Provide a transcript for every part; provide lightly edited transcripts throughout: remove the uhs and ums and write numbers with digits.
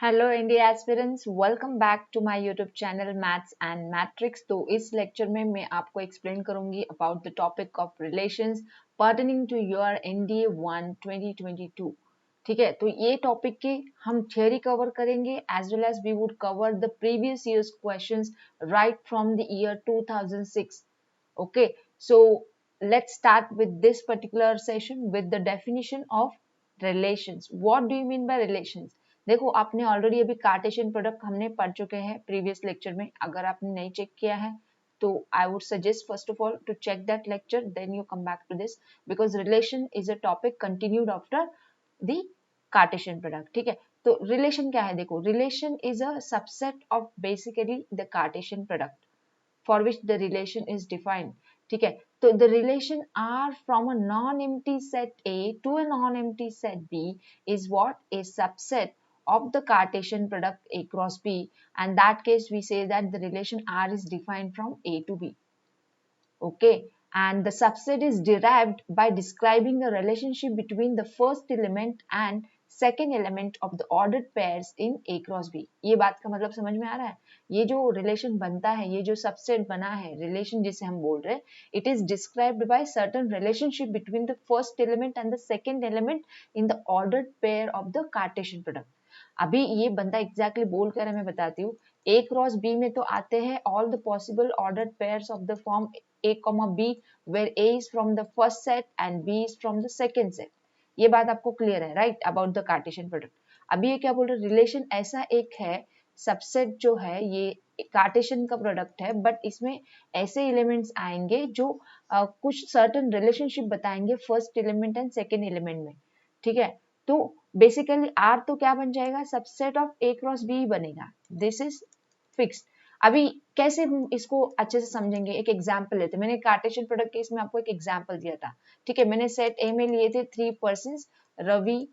Hello India aspirants, welcome back to my YouTube channel maths and matrix. तो इस lecture में मैं आपको एक्सप्लेन करूंगी about the topic of relations pertaining to your NDA 1 2022। ठीक है, तो ये टॉपिक की हम थियोरी कवर करेंगे as well as we would cover the previous years questions right from the year 2006. Okay, so let's start with this particular session with the definition of relations. What do you mean by relations? देखो, आपने already अभी Cartesian product हमने पढ़ चुके हैं previous lecture में। अगर आपने नहीं चेक किया है तो I would suggest first of all to check that lecture, then you come back to this, because relation is a topic continued after the Cartesian product. ठीक है, तो रिलेशन क्या है? देखो, relation is a subset of basically the Cartesian product for which the relation is defined. ठीक है, तो the relation R from a non-empty set A to a non-empty set B is what? A subset of the Cartesian product A cross B, and that case we say that the relation R is defined from A to B. Okay, and the subset is derived by describing the relationship between the first element and second element of the ordered pairs in A cross B. ये बात का मतलब समझ में आ रहा है? ये जो रिलेशन बनता है, ये जो सबसेट बना है, रिलेशन जिसे हम बोल रहे हैं, it is described by certain relationship between the first element and the second element in the ordered pair of the Cartesian product. अभी ये बंदा एग्जैक्टली बोल कर मैं बताती हूँ। ए क्रॉस बी में तो आते हैं all the possible ordered pairs of the form A comma B, where A is from the first set and B is from the second set. ये बात आपको क्लियर है, right, about the Cartesian product. अभी ये क्या बोल रहे, relation ऐसा एक है, सबसेट जो है ये कार्टेशियन का प्रोडक्ट है, बट इसमें ऐसे एलिमेंट्स आएंगे जो कुछ सर्टेन रिलेशनशिप बताएंगे first element and second element में। ठीक है, तो बेसिकली आर तो क्या बन जाएगा, subset of A cross B बनेगा। This is fixed. अभी कैसे हम इसको अच्छे से समझेंगे, एक एग्जांपल लेते हैं। मैंने कार्टेशियन प्रोडक्ट केस में आपको एक एग्जांपल दिया था। ठीक है, मैंने सेट ए में लिए थे 3 persons, Ravi,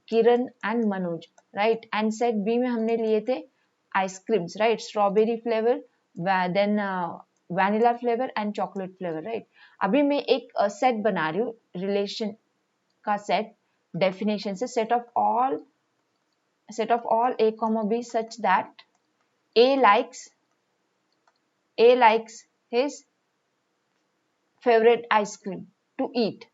Kiran and Manoj, right, and set B में हमने लिए थे ice creams, right, strawberry flavour, then vanilla flavour and chocolate flavour, right. अभी मैं एक सेट बना रही हूँ, रिलेशन का सेट, डेफिनेशन से, set of all A comma B such that A likes his favorite ice cream to eat.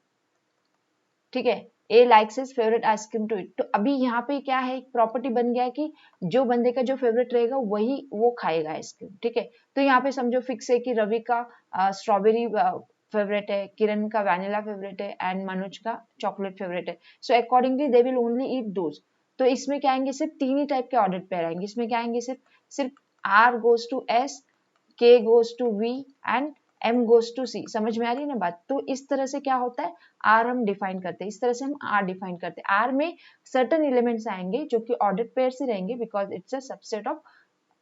ठीक है, A likes his favorite ice cream to eat. तो अभी यहाँ पे क्या है, एक प्रॉपर्टी बन गया है कि जो बंदे का जो फेवरेट रहेगा वही वो खाएगा आइसक्रीम। ठीक है, तो यहाँ पे समझो फिक्स है कि रवि का स्ट्रॉबेरी फेवरेट है, किरण का वैनिला फेवरेट है एंड मनोज का चॉकलेट फेवरेट है। So accordingly they will only eat those. तो इसमें क्या आएंगे, सिर्फ 3 ही टाइप के ऑर्डर पेयर आएंगे। इसमें क्या आएंगे, सिर्फ R goes to S, K goes to V and M goes to C। समझ में आ रही है ना बात? तो इस तरह से क्या होता है, R हम डिफाइन करते हैं, इस तरह से हम R डिफाइन करते हैं। R में सर्टेन एलिमेंट्स आएंगे जो कि ऑर्डर्ड पेयर ही रहेंगे, because it's a subset of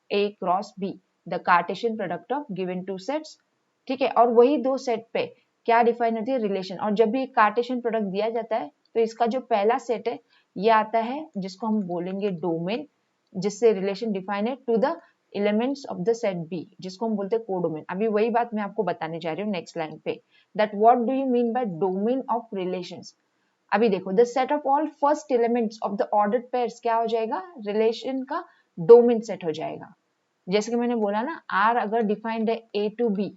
A cross B, the Cartesian product of given two sets. ठीक है, और वही दो सेट पे क्या डिफाइन होती है, रिलेशन। और जब भी एक कार्टेशियन प्रोडक्ट दिया जाता है तो इसका जो पहला सेट है ये आता है जिसको हम बोलेंगे डोमेन, जिससे रिलेशन डिफाइन है to the elements of the set B, जिसको हम बोलते हैं कोडोमेन। अभी वही बात मैं आपको बताने जा रही हूँ नेक्स्ट लाइन पे, that what do you mean by domain of relations. अभी देखो, the set of all first elements of the ordered pairs क्या हो जाएगा, रिलेशन का डोमेन सेट हो जाएगा। जैसे कि मैंने बोला ना, आर अगर डिफाइंड है ए टू बी,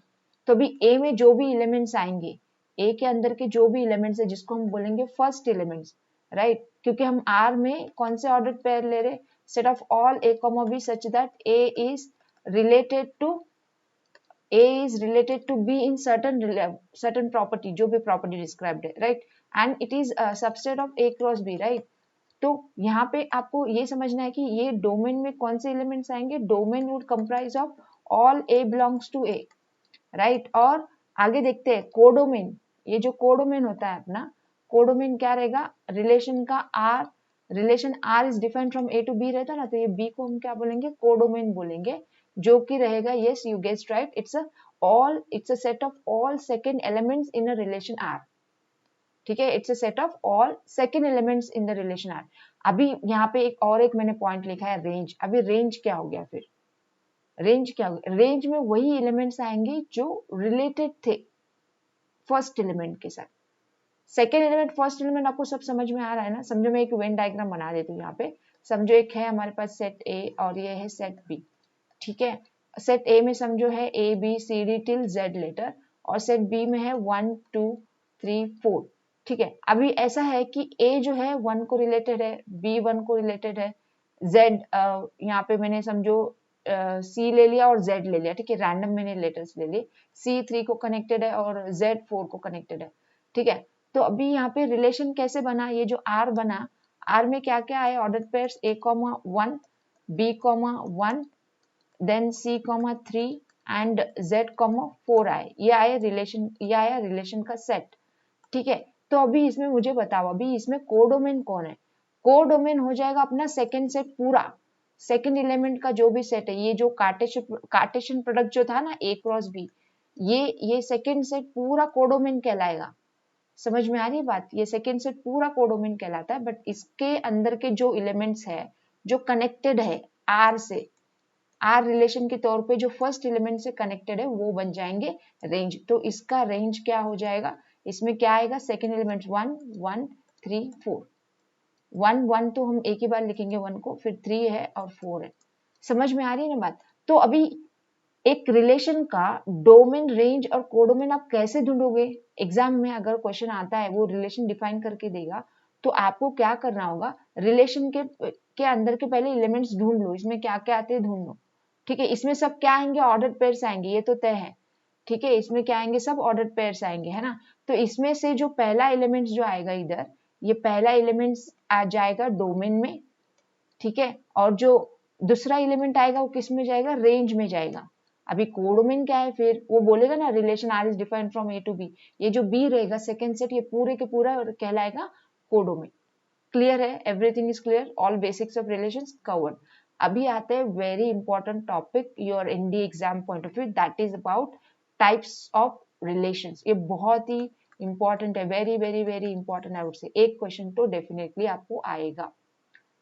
तो भी ए में जो भी एलिमेंट्स आएंगे, ए के अंदर के जो भी एलिमेंट्स है जिसको हम बोलेंगे फर्स्ट एलिमेंट्स, राइट, क्योंकि हम आर में कौन से ऑर्डर पेयर ले रहे, set of all A comma B such that A is related to B in certain property, जो भी प्रॉपर्टी डिस्क्राइब्ड है, right, and it is subset of A cross B, right. तो यहाँ पे आपको ये समझना है कि ये डोमेन में कौन से एलिमेंट्स आएंगे, domain would comprise of all A belongs to A, right. और आगे देखते हैं कोडोमेन। ये जो कोडोमेन होता है अपना, कोडोमेन क्या रहेगा, relation R is defined from A to B रहता ना, तो ये बी को हम क्या बोलेंगे, कोडोमेन बोलेंगे, जो कि रहेगा, yes you guessed right, it's a set of all second elements in a relation R. ठीक है, it's a set of all second elements in the relation R. अभी यहाँ पे एक मैंने पॉइंट लिखा है, रेंज। अभी रेंज क्या हो गया, फिर रेंज क्या हो गया, रेंज में वही एलिमेंट्स आएंगे जो रिलेटेड थे फर्स्ट एलिमेंट के साथ। सेकेंड एलिमेंट फर्स्ट एलिमेंट आपको सब समझ में आ रहा है ना? समझो मैं एक वेन डायग्राम बना देती हूँ यहाँ पे। समझो एक है हमारे पास सेट ए और ये है सेट बी, ठीक है। सेट ए में समझो है A B C D till Z letter, और सेट बी में है 1 2 3 4, ठीक है। अभी ऐसा है कि ए जो है 1 को रिलेटेड है, बी 1 को रिलेटेड है, जेड यहाँ पे मैंने समझो सी ले लिया और जेड ले लिया, ठीक है, रैंडम मैंने लेटर्स ले लिए। सी 3 को कनेक्टेड है और जेड 4 को कनेक्टेड है, ठीक है। तो अभी यहाँ पे रिलेशन कैसे बना, ये जो आर बना, आर में क्या क्या है, order pairs A comma 1, B comma 1, then C comma 3 and Z comma 4 आए, ये आया रिलेशन का सेट, ठीक है। तो अभी इसमें मुझे बताओ, अभी इसमें कोडोमेन कौन है? कोडोमेन हो जाएगा अपना सेकंड सेट पूरा, सेकंड एलिमेंट का जो भी सेट है, ये जो कार्टेशियन प्रोडक्ट जो था ना ए क्रॉस बी, ये सेकंड सेट पूरा कोडोमेन कहलाएगा। समझ में आ रही है बात? ये सेकंड सेट पूरा कोडोमेन कहलाता है, बट इसके अंदर के जो एलिमेंट्स है जो कनेक्टेड है आर से, आर रिलेशन के तौर पे जो फर्स्ट एलिमेंट से कनेक्टेड है वो बन जाएंगे रेंज। तो इसका रेंज क्या हो जाएगा, इसमें क्या आएगा, सेकेंड एलिमेंट 1 1 3 4, 1 1 तो हम एक ही बार लिखेंगे 1 को, फिर 3 है और 4 है। समझ में आ रही है ना बात? तो अभी एक रिलेशन का डोमेन, रेंज और कोडोमेन आप कैसे ढूंढोगे? एग्जाम में अगर क्वेश्चन आता है वो रिलेशन डिफाइन करके देगा, तो आपको क्या करना होगा, रिलेशन के अंदर के पहले एलिमेंट्स ढूंढ लो, इसमें क्या क्या आते हैं ढूंढ लो, ठीक है। इसमें सब क्या आएंगे, ऑर्डर पेयर्स आएंगे, ये तो तय है, ठीक है। इसमें क्या आएंगे, सब ऑर्डर पेयर्स आएंगे, है ना। तो इसमें से जो पहला एलिमेंट जो आएगा इधर, ये पहला एलिमेंट आ जाएगा डोमेन में, ठीक है। और जो दूसरा एलिमेंट आएगा वो किस में जाएगा, रेंज में जाएगा। अभी कोडोमेन क्या है, फिर वो बोलेगा ना relation R is defined from A to B, ये जो बी रहेगा सेकेंड सेट, ये पूरे के पूरा कहलाएगा कोडोमेन। क्लियर है? Everything is clear, all basics of relations covered. अभी आते हैं very important topic your ND exam point of view, that is about types of relations. ये बहुत ही इंपॉर्टेंट है, very very very important, I would say एक question तो definitely आपको आएगा,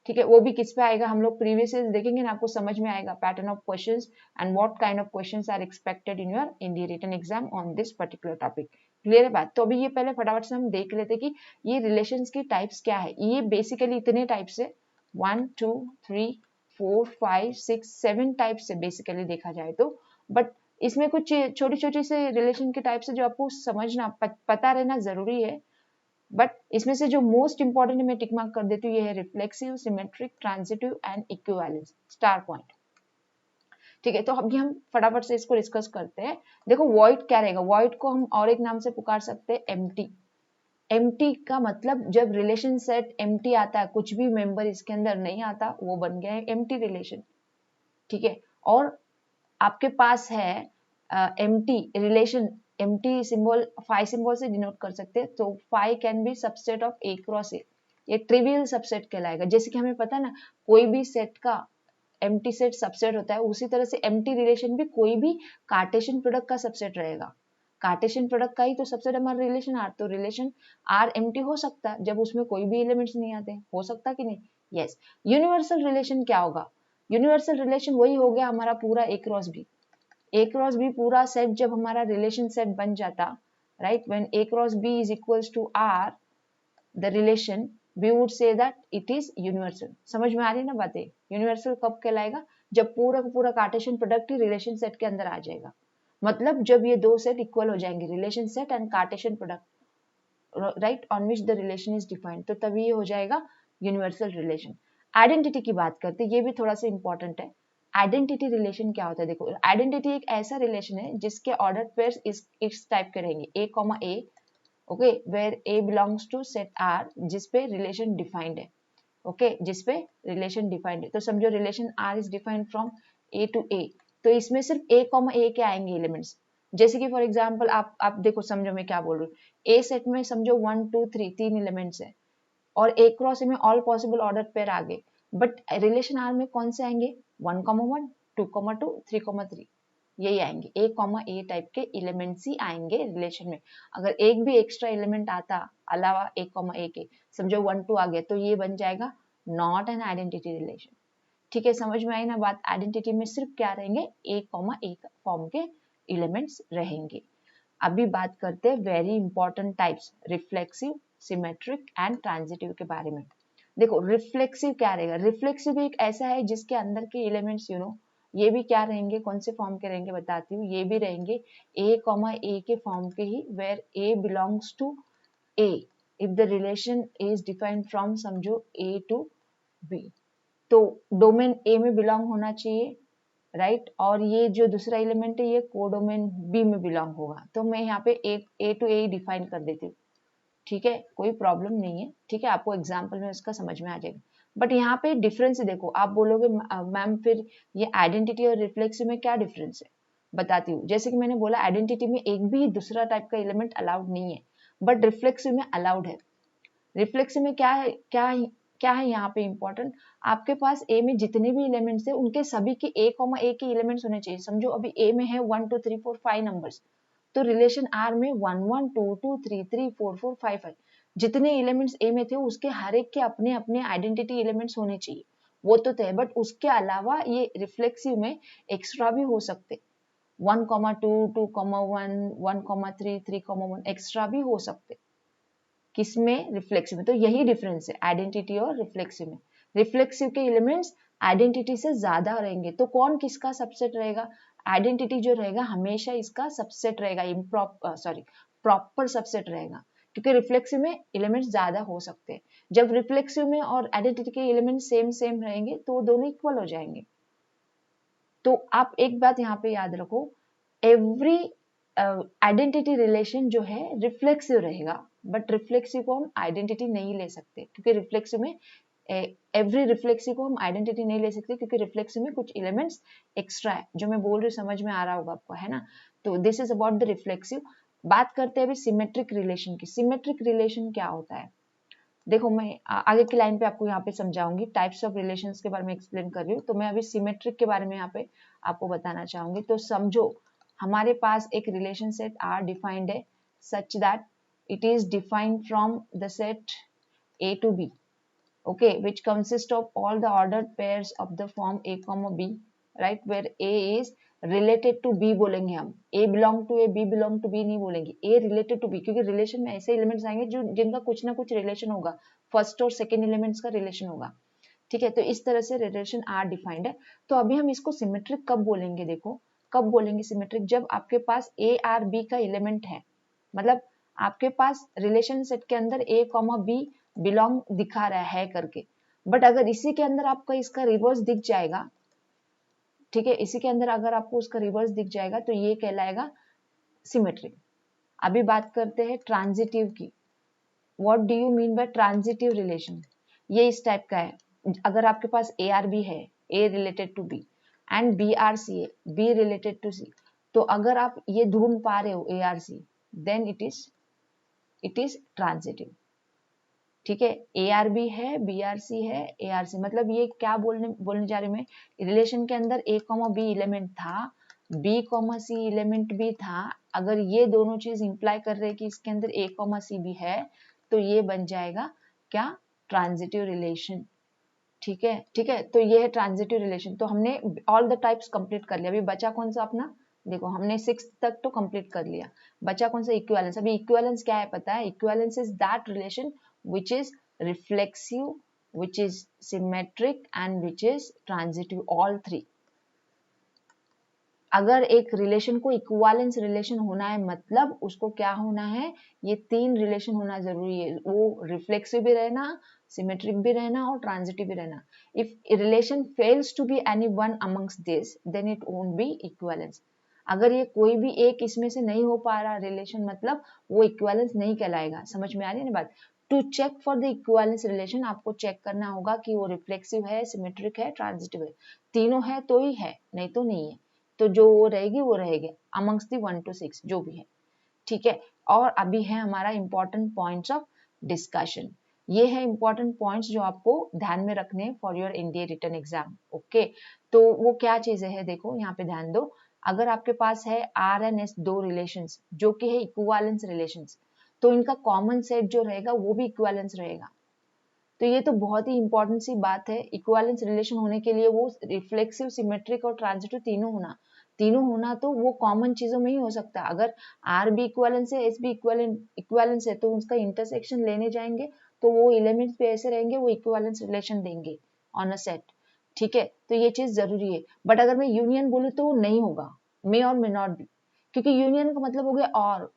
ठीक है। वो भी किस पे आएगा, हम लोग प्रीवियस ईयर देखेंगे ना, आपको समझ में आएगा pattern of questions and what kind of questions are expected in your India written exam on this particular topic. Clear है बात? तो अभी ये पहले फटाफट से हम देख लेते कि ये रिलेशंस की टाइप्स क्या है। ये बेसिकली इतने टाइप्स है, 1 2 3 4 5 6 7 टाइप्स है बेसिकली देखा जाए तो, बट इसमें कुछ छोटी छोटी से रिलेशन के टाइप्स है जो आपको समझना पता रहना जरूरी है। बट इसमें से जो मोस्ट इंपॉर्टेंट मैं टिक मार्क कर देती हूँ, ये है reflexive, symmetric, transitive and equivalence, star point, ठीक है। तो अभी हम फटाफट से इसको डिस्कस करते हैं। देखो वॉइड क्या रहेगा, वॉइड को हम और एक नाम से पुकार सकते हैं एम्प्टी। एम्प्टी का मतलब जब रिलेशन सेट एम्प्टी आता है, कुछ भी मेंबर इसके अंदर नहीं आता, वो बन गया है एम्प्टी रिलेशन, ठीक है। और आपके पास है empty relation, empty symbol phi symbol से डिनोट कर सकते हैं, तो phi can be subset of A cross A, ये ट्रिवियल सबसेट कहलाएगा। जैसे कि हमें पता है ना, कोई भी सेट का एम्प्टी सेट सबसेट होता है, उसी तरह से एम्प्टी रिलेशन भी कोई भी कार्टेशियन प्रोडक्ट का सबसेट रहेगा। कार्टेशियन प्रोडक्ट का ही तो सबसेट हमारा रिलेशन आर, तो रिलेशन आर एम्प्टी हो सकता है जब उसमें कोई भी एलिमेंट्स नहीं आते, हो सकता कि नहीं? यस। यूनिवर्सल रिलेशन क्या होगा, यूनिवर्सल रिलेशन वही हो गया हमारा पूरा A cross B. A cross B पूरा सेट जब हमारा रिलेशन सेट बन जाता, right, when A cross B is equals to R the relation, we would say that it is universal. समझ में आ रही है ना बातें? यूनिवर्सल कब कहलाएगा, जब पूरा का पूरा कार्टेशियन प्रोडक्ट ही रिलेशन सेट के अंदर आ जाएगा, मतलब जब ये दो सेट इक्वल हो जाएंगे, relation set and Cartesian product, right, on which the relation is defined, तो तभी ये हो जाएगा यूनिवर्सल रिलेशन। आइडेंटिटी की बात करते हैं, ये भी थोड़ा सा इंपॉर्टेंट है। आइडेंटिटी रिलेशन क्या होता है, देखो आइडेंटिटी एक ऐसा रिलेशन है जिसके ऑर्डर पेयर्स इस टाइप के रहेंगे, A comma A, okay, where A belongs to set R, जिसपे रिलेशन डिफाइंड है, ओके, जिसपे रिलेशन डिफाइंड है। तो समझो relation R is defined from A to A, तो इसमें सिर्फ ए कॉमा ए के आएंगे एलिमेंट्स। जैसे कि फॉर एग्जांपल आप देखो, समझो मैं क्या बोल रही हूँ, ए सेट में समझो 1 2 3 तीन एलिमेंट्स है, और ए क्रॉस में ऑल पॉसिबल ऑर्डर पेयर आ गए, बट रिलेशन आर में कौन से आएंगे, 1 1 2 2 3 3, यही आएंगे, ए कॉमा ए टाइप के एलिमेंट्स ही आएंगे रिलेशन में। अगर एक भी एक्स्ट्रा एलिमेंट आता अलावा ए कॉमा ए के, समझो 1 2 आ गया, तो ये बन जाएगा नॉट एन आइडेंटिटी रिलेशन, ठीक है। समझ में आई ना बात? आइडेंटिटी में सिर्फ क्या रहेंगे, ए कॉमा ए फॉर्म के एलिमेंट्स रहेंगे। अभी बात करते हैं very important types, reflexive, symmetric and transitive के बारे में। देखो रिफ्लेक्सिव क्या रहेगा, रिफ्लेक्सिव एक ऐसा है जिसके अंदर के एलिमेंट्स ये भी क्या रहेंगे, कौन से फॉर्म के रहेंगे बताती हूँ, ये भी रहेंगे ए कॉमा ए के फॉर्म के ही, where A belongs to A if the relation is defined from समझो ए टू बी, तो डोमेन ए में बिलोंग होना चाहिए, राइट और ये जो दूसरा एलिमेंट है ये कोडोमेन बी में बिलोंग होगा, तो मैं यहाँ पे ए टू ए डिफाइन कर देती हूँ, ठीक है, कोई प्रॉब्लम नहीं है, ठीक है, आपको एग्जाम्पल में उसका समझ में आ जाएगा। बट यहाँ पे डिफरेंस देखो, आप बोलोगे मैम फिर ये आइडेंटिटी और रिफ्लेक्सिव में क्या डिफरेंस है, बताती हूँ। जैसे कि मैंने बोला आइडेंटिटी में एक भी दूसरा टाइप का एलिमेंट अलाउड नहीं है, बट रिफ्लेक्सिव में अलाउड है। रिफ्लेक्सिव में क्या है यहाँ पे इंपॉर्टेंट, आपके पास ए में जितने भी एलिमेंट्स है उनके सभी के ए कॉमा ए के एलिमेंट्स होने चाहिए। समझो अभी ए में है 1 2 3 4 5 नंबर्स, तो रिलेशन आर में 1 1 2 2 3 3 4 4 5 5 जितने एलिमेंट्स ए में थे उसके हर एक के अपने अपने आइडेंटिटी एलिमेंट्स होने चाहिए, वो तो थे, बट उसके अलावा ये रिफ्लेक्सिव में एक्स्ट्रा भी हो सकते, 1 2 2 1 1 3 3 1 एक्स्ट्रा भी हो सकते, किसमें, रिफ्लेक्सिव में। तो यही डिफरेंस है आइडेंटिटी और रिफ्लेक्सिव में। रिफ्लेक्सिव के एलिमेंट्स आइडेंटिटी से ज्यादा रहेंगे, तो कौन किसका सबसेट रहेगा, आइडेंटिटी जो रहेगा हमेशा इसका सबसेट रहेगा, प्रॉपर सबसेट रहेगा, क्योंकि रिफ्लेक्सिव में एलिमेंट्स ज्यादा हो सकते हैं। जब रिफ्लेक्सिव में और आइडेंटिटी के एलिमेंट सेम सेम रहेंगे तो दोनों इक्वल हो जाएंगे। तो आप एक बात यहाँ पे याद रखो, एवरी आइडेंटिटी रिलेशन जो है रिफ्लेक्सिव रहेगा, बट रिफ्लेक्सिव को हम आइडेंटिटी नहीं ले सकते, क्योंकि रिफ्लेक्सिव में एवरी रिफ्लेक्सिव को हम आइडेंटिटी नहीं ले सकते, क्योंकि रिफ्लेक्सिव में कुछ एलिमेंट्स एक्स्ट्रा है, जो मैं बोल रही हूँ समझ में आ रहा होगा आपको, है ना। तो this is about the reflexive. बात करते हैं अभी सिमेट्रिक रिलेशन की। सिमेट्रिक रिलेशन क्या होता है, देखो मैं आगे की लाइन पे आपको यहाँ पे समझाऊंगी, टाइप्स ऑफ रिलेशंस के बारे में एक्सप्लेन कर रही हूँ, तो मैं अभी सिमेट्रिक के बारे में यहाँ पे आपको बताना चाहूंगी। तो समझो हमारे पास एक रिलेशन सेट आर डिफाइंड है such that it is defined from the set A to B, okay, which consists of all the ordered pairs of the form a comma b, right, where a is related to b बोलेंगे हम, a belong to a, b belong to b नहीं बोलेंगे, a related to b, क्योंकि relation में ऐसे elements आएंगे जो जिनका कुछ ना कुछ रिलेशन होगा, फर्स्ट और सेकेंड एलिमेंट्स का रिलेशन होगा, ठीक है। तो इस तरह से रिलेशन आर डिफाइंड है। तो अभी हम इसको सिमेट्रिक कब बोलेंगे, देखो कब बोलेंगे सिमेट्रिक, जब आपके पास ए आर बी का एलिमेंट है, मतलब आपके पास रिलेशन सेट के अंदर ए कॉमा बी बिलोंग दिखा रहा है करके, बट अगर इसी के अंदर आपका इसका रिवर्स दिख जाएगा, ठीक है, इसी के अंदर अगर आपको उसका रिवर्स दिख जाएगा तो ये कहलाएगा सिमेट्रिक। अभी बात करते हैं ट्रांजिटिव की। What do you mean by transitive relation, ये इस टाइप का है, अगर आपके पास ए आर बी है, A related to B, and B R C है, बी रिलेटेड टू सी, तो अगर आप ये ढूंढ पा रहे हो A R C, then it is transitive, ठीक है। ए आर बी है, बी आर सी है, ए आर सी, मतलब ये क्या बोलने जा रही हूँ मैं, रिलेशन के अंदर ए कॉमा बी एलिमेंट था, बी कॉमा सी एलिमेंट भी था, अगर ये दोनों चीज इंप्लाई कर रहे हैं कि इसके अंदर ए कॉमा सी भी है, तो ये बन जाएगा क्या, ट्रांजिटिव रिलेशन, ठीक है, ठीक है। तो ये है ट्रांजिटिव रिलेशन। तो हमने ऑल द टाइप्स कंप्लीट कर लिया, अभी बचा कौन सा अपना, देखो हमने 6 तक तो कंप्लीट कर लिया, बचा कौन सा, इक्विवेलेंस। अभी इक्विवेलेंस क्या है पता है, equivalence is that relation which is reflexive, which is symmetric and which is transitive, all three। अगर एक रिलेशन को इक्विवेलेंस रिलेशन होना है मतलब उसको क्या होना है, ये तीन रिलेशन होना जरूरी है, वो रिफ्लेक्सिव भी रहना, सिमेट्रिक भी रहना और ट्रांजिटिव भी रहना। If relation fails to be any one amongst this, then it won't be equivalence. अगर ये कोई भी एक इसमें से नहीं हो पा रहा रिलेशन, मतलब वो इक्विवेलेंस नहीं कहलाएगा। समझ में आ रही है ना बात। To check for the equivalence relation आपको चेक करना होगा कि वो रिफ्लेक्सिव है, सिमेट्रिक है, ट्रांजिटिव है, तीनों है तो ही है, नहीं तो नहीं है। तो जो वो रहेगी अमंग्स दी 1 to 6 जो भी है, ठीक है। और अभी है हमारा इंपॉर्टेंट पॉइंट्स ऑफ डिस्कशन, ये है इंपॉर्टेंट पॉइंट्स जो आपको ध्यान में रखने for your NDA written exam, okay. तो वो क्या चीजें है, देखो यहाँ पे ध्यान दो। अगर आपके पास है आर एंड एस दो रिलेशंस जो कि है इक्विवेलेंस रिलेशंस, तो इनका कॉमन सेट जो रहेगा वो भी इक्विवेलेंस रहेगा। तो ये तो बहुत ही इंपॉर्टेंट सी बात है, इक्विवेलेंस रिलेशन होने के लिए वो रिफ्लेक्सिव, सिमेट्रिक और ट्रांजिटिव तीनों होना तो वो कॉमन चीजों में ही हो सकता है। अगर आर भी इक्विवेलेंस है, एस भी इक्विवेलेंस है, तो उसका इंटरसेक्शन लेने जाएंगे तो वो एलिमेंट्स भी ऐसे रहेंगे, वो इक्विवेलेंस रिलेशन देंगे ऑन अ सेट, ठीक है। तो ये चीज जरूरी है। बट अगर मैं यूनियन बोलूँ तो वो नहीं होगा, मे और मे नॉट बी, क्योंकि यूनियन का मतलब हो गया और,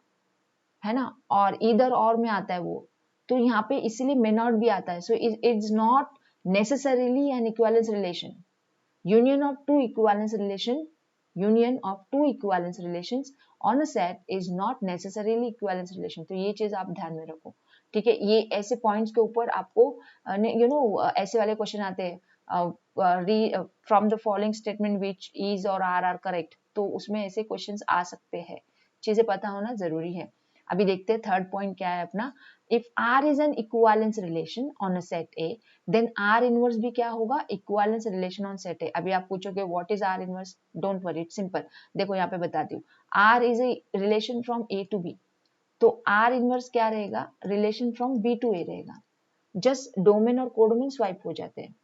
है ना, और इधर और में आता है वो, तो यहाँ पे इसीलिए मे नॉट भी आता है। सो it is not necessarily N equivalence relation. Union of two equivalence relation, union of two equivalence relations on a set is not necessarily equivalence relation। तो ये चीज आप ध्यान में रखो, ठीक है। ये ऐसे पॉइंट्स के ऊपर आपको ऐसे वाले क्वेश्चन आते हैं, from the following statement which is और आर करेक्ट, तो उसमें ऐसे क्वेश्चंस आ सकते हैं, चीजें पता होना जरूरी है। अभी देखते हैं थर्ड पॉइंट क्या है अपना। If R is an equivalence relation on a set A, then R inverse भी क्या होगा, equivalence relation on set A. अभी आप पूछोगे what is R inverse, don't worry, it's simple. देखो यहाँ पे बताती हूँ, R is a relation from A to B, तो आर इनवर्स क्या रहेगा, relation from B to A रहेगा। जस्ट डोमेन और कोडोमेन स्वाइप हो जाते हैं।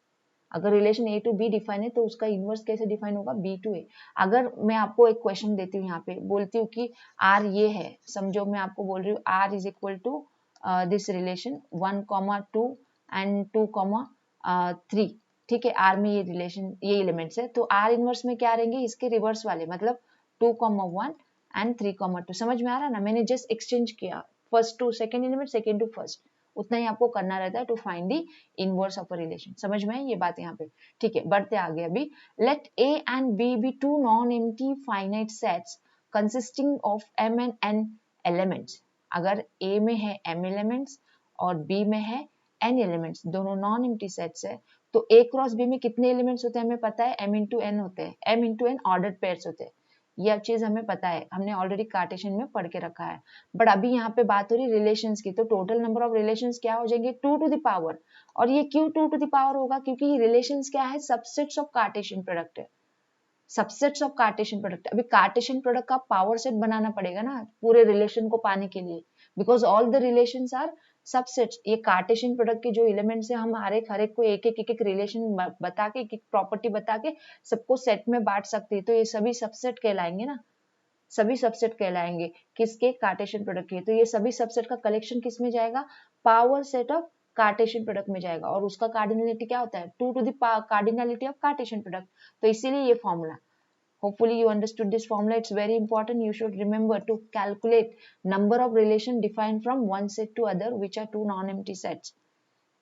अगर relation A to be define है तो उसका इनवर्स कैसे डिफाइन होगा, बी टू ए। अगर मैं आपको एक क्वेश्चन देती हूँ, यहाँ पे बोलती हूँ कि आर ये है, समझो मैं आपको बोल रही हूँ R is equal to this relation 1,2 and 2,3, ठीक है। आर में ये रिलेशन, ये एलिमेंट्स है, तो आर इनवर्स में क्या रहेंगे, इसके रिवर्स वाले, मतलब 2,1 एंड 3,2। समझ में आ रहा ना, मैंने जस्ट एक्सचेंज किया first to second element, second to first, उतना ही आपको करना रहता है to find the inverse of a relation. समझ में आई ये बात यहाँ पे, ठीक है। बढ़ते आगे अभी, let A and B be two non empty finite sets consisting of m and n elements. अगर ए में है एम एलिमेंट्स और बी में है एन एलिमेंट्स, दोनों नॉन एम्प्टी सेट्स है, तो ए क्रॉस बी में कितने एलिमेंट्स होते हैं हमें पता है, एम इंटू एन होते हैं, m into n ordered pairs होते हैं। यह चीज हमें पता है, हमने ऑलरेडी कार्टेशियन में पढ़ के रखा है। बट अभी यहाँ पे बात हो रही रिलेशंस की, तो टोटल नंबर ऑफ रिलेशंस क्या हो जाएंगे, 2 टू द पावर। और ये क्यों 2 टू द पावर होगा, क्योंकि ये रिलेशंस क्या है, सबसेट्स ऑफ कार्टेशियन प्रोडक्ट है, सबसेट्स ऑफ कार्टेशियन प्रोडक्ट। अभी कार्टेशियन प्रोडक्ट का पावर सेट बनाना पड़ेगा ना पूरे रिलेशन को पाने के लिए, because all the relations are subsets. ये कार्टेशियन प्रोडक्ट के जो एलिमेंट्स है, हम हर एक को एक रिलेशन बता के, एक प्रॉपर्टी बता के सबको सेट में बांट सकते हैं, तो ये सभी सबसेट कहलाएंगे ना, सभी सबसेट कहलाएंगे किसके, कार्टेशियन प्रोडक्ट के। तो ये सभी सबसेट का कलेक्शन किस में जाएगा, power set of Cartesian product में जाएगा, और उसका कार्डिनलिटी क्या होता है, 2 to the cardinality of Cartesian product. तो इसीलिए ये formula, hopefully you understood this formula, it's very important, you should remember to calculate number of relation defined from one set to other which are two non-empty sets।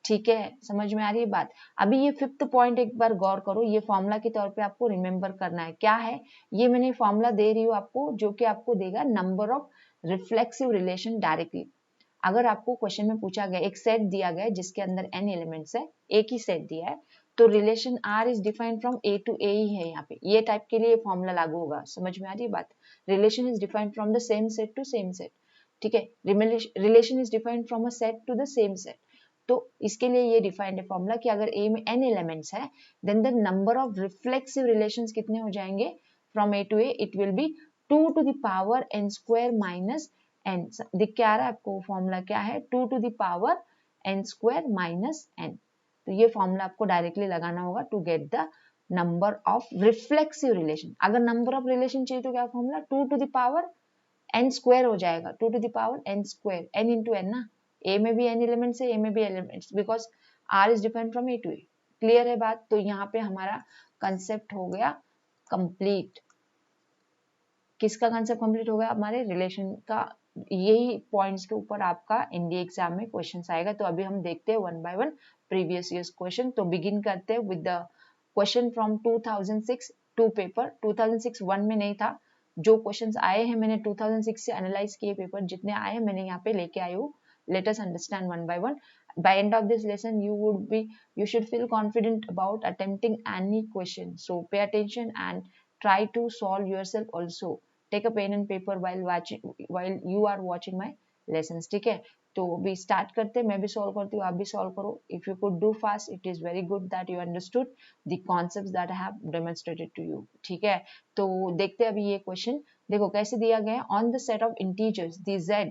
ठीक है, समझ में आ रही है बात। अभी ये फिफ्थ पॉइंट एक बार गौर करो, ये फॉर्मूला के तौर पे आपको रिमेंबर करना है। क्या है ये, मैंने फॉर्मूला दे रही हूँ आपको, जो कि आपको देगा number of reflexive relation directly. अगर आपको क्वेश्चन में पूछा गया, एक सेट दिया गया जिसके अंदर n एलिमेंट्स है, एक ही सेट दिया है, तो relation R is defined from A to A ही है। यहाँ पे ये टाइप के लिए फॉर्मूला लागू होगा, समझ में आ रही है बात। Relation is defined from the same set to same set, ठीक है। Relation is defined from a set to the same set, तो इसके लिए ये डिफाइंड है फॉर्मूला कि अगर A में n एलिमेंट्स है, then the number of reflexive relations कितने हो जाएंगे, from A to A it will be 2 to the power n square minus n। दिख के आ रहा है आपको फॉर्मूला क्या है, 2 to the power n square minus n। तो ये फॉर्मूला आपको डायरेक्टली लगाना होगा to get the number of reflexive relation. अगर नंबर ऑफ रिलेशन चाहिए तो क्या formula, 2 to the power n square हो जाएगा, 2 to the power n square, n into n ना, a में भी n एलिमेंट्स है, a में भी elements, because r is different from a to a। Clear है बात। तो यहाँ पे हमारा कंसेप्ट हो गया कंप्लीट। किसका कंसेप्ट कंप्लीट हो गया, हमारे रिलेशन का। यही पॉइंट्स के ऊपर आपका एनडीए एग्जाम में क्वेश्चन आएगा। तो अभी हम देखते हैं one by one previous years question. तो बिगिन करते हैं with the question from 2006 two paper. 2006 one में नहीं था, जो क्वेश्चंस आए हैं मैंने 2006 से एनालाइज किए पेपर, जितने आए हैं मैंने यहाँ पे लेके आई हूँ। Let us understand one by one. By end of this lesson you should feel confident about attempting any question, so pay attention and try to solve yourself also. Take a pen and paper while you are watching my lessons, ठीक है। तो अभी start करते हैं, मैं भी solve करती हूँ, आप भी सॉल्व करो। If you could do fast, it is very good that you understood the concepts that I have demonstrated to you, ठीक है। तो देखते हैं अभी ये क्वेश्चन, देखो कैसे दिया गया है। On the set of integers the z,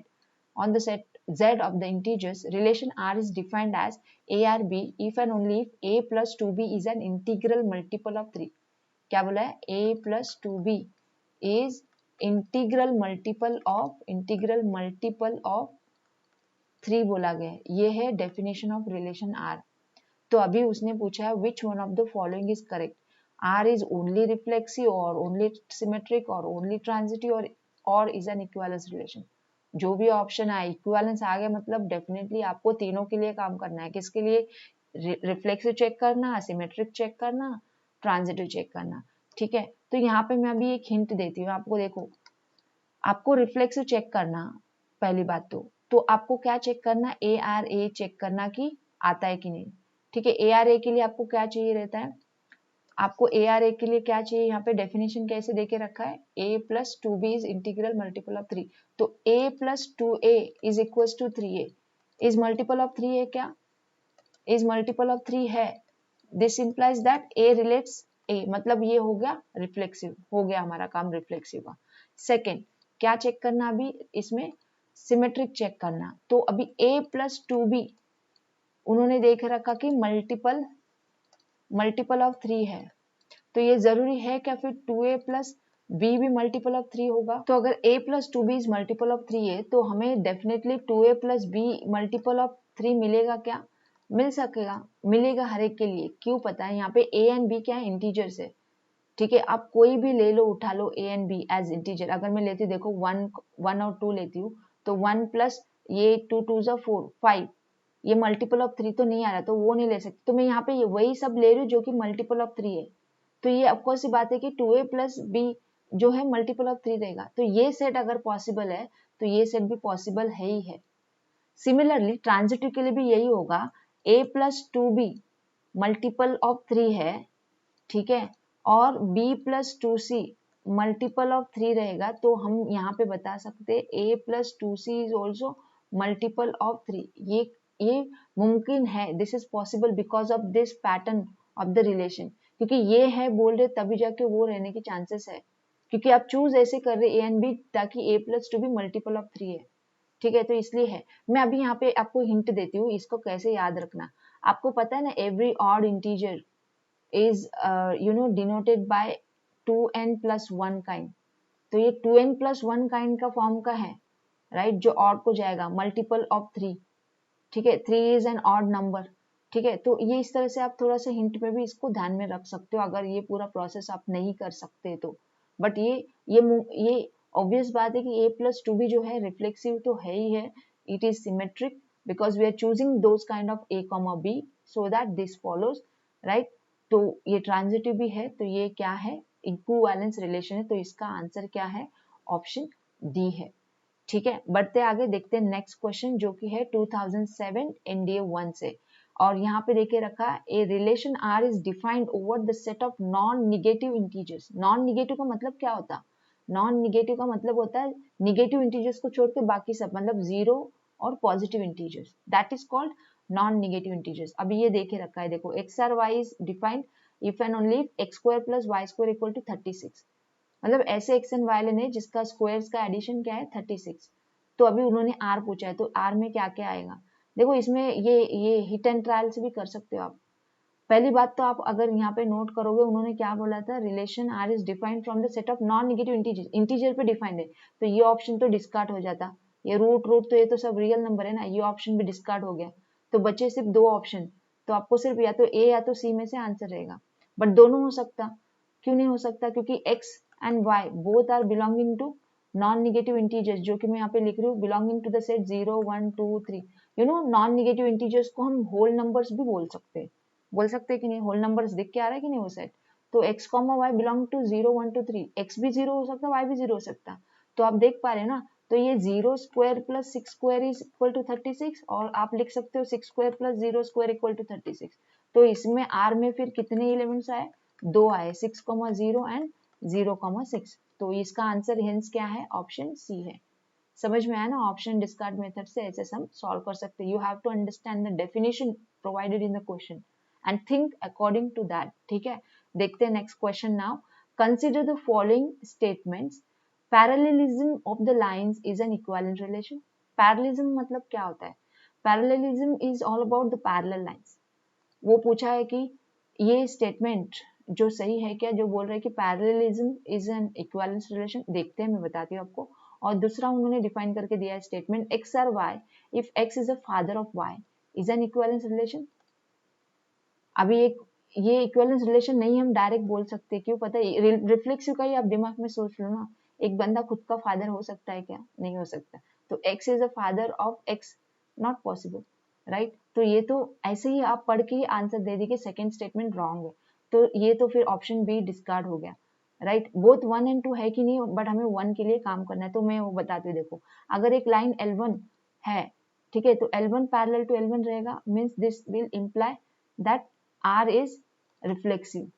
on the set z of the integers, relation R is defined as a or b if and only if a plus 2b is an integral multiple of 3। क्या बोला है, a plus 2b is integral multiple of 3 बोला गया है, ये है definition of relation are. तो अभी उसने पूछा है which one of the following is correct, R is only reflexive और ओनली सिमेट्रिक और ओनली ट्रांजिटिव और इज एन इक्विवेलेंस रिलेशन। जो भी ऑप्शन आए इक्विवेलेंस आ गया मतलब डेफिनेटली आपको तीनों के लिए काम करना है। किसके लिए? रिफ्लेक्सिव चेक करना, सिमेट्रिक चेक करना, ट्रांजिटिव चेक करना। ठीक है, तो यहाँ पे मैं अभी एक हिंट देती हूँ आपको। देखो, आपको रिफ्लेक्सिव चेक करना, पहली बात तो आपको क्या चेक करना, ए आर ए चेक करना कि आता है कि नहीं। ठीक है, ए आर ए के लिए आपको क्या चाहिए रहता है, आपको ए आर ए के लिए क्या चाहिए, यहाँ पे डेफिनेशन कैसे देके रखा है, A plus two B is integral multiple of 3। तो A plus two A is equal to 3a is multiple of 3a, क्या इज मल्टीपल ऑफ 3 है। This implies that A relates A, मतलब ये हो गया रिफ्लेक्सिव, हो गया हमारा काम रिफ्लेक्सिव का। सेकेंड क्या चेक करना अभी इसमें, सिमेट्रिक चेक करना। तो अभी a प्लस टू बी उन्होंने देख रखा कि मल्टीपल ऑफ 3 है, तो ये जरूरी है क्या फिर 2a प्लस बी भी मल्टीपल ऑफ 3 होगा। तो अगर a plus two B is multiple of 3 है तो हमें definitely 2a plus b multiple of 3 मिलेगा क्या, मिल सकेगा, मिलेगा हर एक के लिए। क्यों पता है, यहाँ पे a एंड b क्या है, इंटीजर्स है। ठीक है, आप कोई भी ले लो, उठा लो a and b as integer. अगर मैं लेती हूँ, देखो 1 और 2 लेती हूँ, तो 1 प्लस ये 2 2 जा 4 5, ये मल्टीपल ऑफ 3 तो नहीं आ रहा, तो वो नहीं ले सकती। तो मैं यहाँ पे वही सब ले रही हूँ जो कि मल्टीपल ऑफ 3 है। तो ये ऑफकोर्स सी बात है कि 2a प्लस बी जो है मल्टीपल ऑफ 3 रहेगा। तो ये सेट अगर पॉसिबल है तो ये सेट भी पॉसिबल है ही है। सिमिलरली ट्रांजिटिव के लिए भी यही होगा, a plus two b multiple of 3 है, ठीक है, और b plus two c multiple of 3 रहेगा, तो हम यहाँ पे बता सकते a plus two c is also multiple of 3। ये मुमकिन है, this is possible because of this pattern of the relation. क्योंकि ये है बोल रहे तभी जाके वो रहने की चांसेस है, क्योंकि आप चूज ऐसे कर रहे ए एंड बी ताकि a प्लस टू भी मल्टीपल ऑफ 3 है। ठीक है, तो इसलिए है। मैं अभी यहाँ पे आपको हिंट देती हूँ, इसको कैसे याद रखना। आपको पता है ना, every odd integer is denoted by 2n plus 1 kind। तो ये 2n plus 1 kind का फॉर्म का है, राइट, जो ऑड को जाएगा मल्टीपल ऑफ 3। ठीक है, 3 इज एन ऑड नंबर। ठीक है, तो ये इस तरह से आप थोड़ा सा हिंट में भी इसको ध्यान में रख सकते हो अगर ये पूरा प्रोसेस आप नहीं कर सकते तो। बट ये ऑब्वियस बात है कि a प्लस टू भी जो है रिफ्लेक्सिव तो है ही है, it is symmetric because we are choosing those kind of a comma b so that this follows, right. तो ये ट्रांजिटिव भी है, तो ये क्या है, इक्विवेलेंस रिलेशन है। तो इसका आंसर क्या है, ऑप्शन डी है। ठीक है, बढ़ते आगे, देखते हैं नेक्स्ट क्वेश्चन जो कि है 2007 एनडीए 1 से। और यहाँ पे देखे रखा, a relation R is defined over the set of non negative integers. Non negative का मतलब क्या होता है, नॉन निगेटिव का मतलब होता है निगेटिव इंटीजर्स को छोड़ के बाकी सब, मतलब जीरो और positive integers, that is called non negative integers. अभी ये देखे रखा है, देखो x R y is defined if and only x square plus y square equal to 36। मतलब ऐसे एक्स एंड वाई लेने जिसका स्क्वायर्स का एडिशन क्या है 36। तो अभी उन्होंने आर पूछा है, तो आर में क्या क्या आएगा। देखो इसमें ये हिट एंड ट्रायल से भी कर सकते हो आप। पहली बात तो आप अगर यहाँ पे नोट करोगे, उन्होंने क्या बोला था, relation R is defined from the set of non negative integer, integer पे डिफाइंड है, तो ये ऑप्शन तो डिस्कार्ड हो जाता। ये रूट तो ये तो सब रियल नंबर है ना, ये ऑप्शन भी डिस्कार्ड हो गया, तो बचे सिर्फ दो ऑप्शन। तो आपको सिर्फ या तो ए या तो सी में से आंसर रहेगा, बट दोनों हो सकता। क्यों नहीं हो सकता, क्योंकि x and y both are belonging to non negative integers, जो कि मैं यहाँ पे लिख रही हूँ belonging to the set 0 1 2 3। Non negative integers को हम होल नंबर्स भी बोल सकते हैं कि नहीं, होल नंबर्स दिख के आ रहा है कि नहीं वो सेट। तो x comma y belong to 0 1 2 3, x भी 0 हो सकता, y भी 0 हो सकता। तो आप देख पा रहे हैं ना, तो ये 0 square plus 6 square is equal to 36, और आप लिख सकते हो 6 square plus 0 square equal to 36। तो इसमें r में फिर कितने एलिमेंट्स आए, दो आए, 6,0 एंड 0,6। तो इसका आंसर हेंस क्या है, ऑप्शन सी है। समझ में आया ना, ऑप्शन डिस्कार्ड मेथड से ऐसे हम सॉल्व कर सकते हैं। You have to understand the definition provided in the question and think according to that। ठीक है, देखते हैं next question now. Consider the following statements, parallelism of the lines is an equivalent relation. Parallelism मतलब क्या होता है, parallelism is all about the parallel lines. वो पूछा है कि ये स्टेटमेंट जो सही है क्या, जो बोल रहे हैं कि parallelism is an equivalence relation. देखते हैं, मैं बताती हूँ आपको। और दूसरा उन्होंने डिफाइन करके दिया है स्टेटमेंट x और y if x is a father of y is an equivalence relation. अभी एक ये इक्विवेलेंस रिलेशन नहीं हम डायरेक्ट बोल सकते, क्यों पता है, रिफ्लेक्सिव का ही आप दिमाग में सोच लो ना, एक बंदा खुद का फादर हो सकता है क्या? नहीं हो सकता। तो x is a father of x, not possible, right. तो ये तो ऐसे ही आप पढ़ के ही आंसर दे दी कि सेकेंड स्टेटमेंट रॉन्ग है, तो ये तो फिर ऑप्शन बी डिस्कार्ड हो गया, राइट। बोथ 1 एंड 2 है कि नहीं, बट हमें 1 के लिए काम करना है, तो मैं वो बताती हूँ। देखो अगर एक लाइन L1 है, ठीक है, तो L1 पैरेलल टू L1 रहेगा, means this will imply that R is reflexive,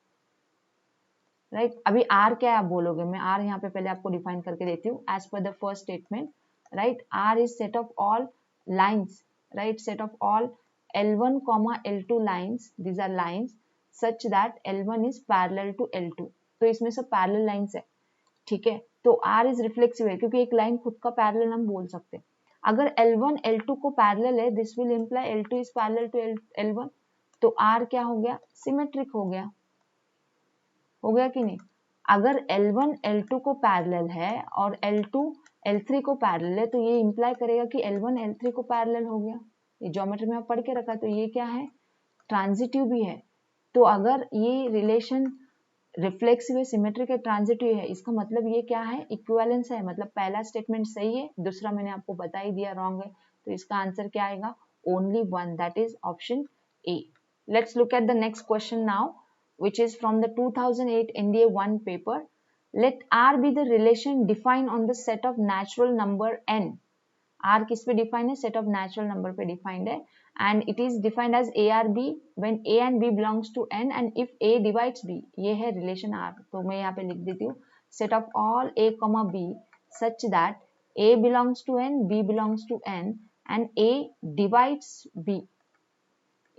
right. अभी R क्या है आप बोलोगे, मैं R यहाँ पे पहले आपको डिफाइन करके देती हूँ। As per the first statement, right, R is set of all lines, right, set of all L1 comma L2 lines, these are lines such that L1 is parallel to L2, तो इसमें सब parallel lines है, ठीक है। तो R is reflexive है क्योंकि एक लाइन खुद का पैरेलल हम बोल सकते हैं। अगर L1 L2 को पैरेलल है, this will imply L2 is parallel to L1, तो R क्या हो गया, सिमेट्रिक हो गया कि नहीं। अगर L1 L2 को पैरेलल है और L2 L3 को पैरेलल है, तो ये इंप्लाई करेगा कि L1 L3 को पैरेलल हो गया। ये ज्योमेट्री में आप पढ़ के रखा, तो ये क्या है, ट्रांजिटिव भी है। तो अगर ये रिलेशन रिफ्लेक्सिव है, सिमेट्रिक है, ट्रांजिटिव है, इसका मतलब ये क्या है, इक्विवेलेंस है। मतलब पहला स्टेटमेंट सही है, दूसरा मैंने आपको बता ही दिया रॉन्ग है, तो इसका आंसर क्या आएगा, only one, that is option A. Let's look at the next question now, which is from the 2008 NDA 1 paper. Let R be the relation defined on the set of natural number n. R किस पे defined है, set of natural number पे defined है, and it is defined as A R B when A and B belongs to n and if A divides B, ये है relation R। तो मैं यहाँ पे लिख देती हूँ, set of all A, B such that A belongs to n, B belongs to n and A divides B,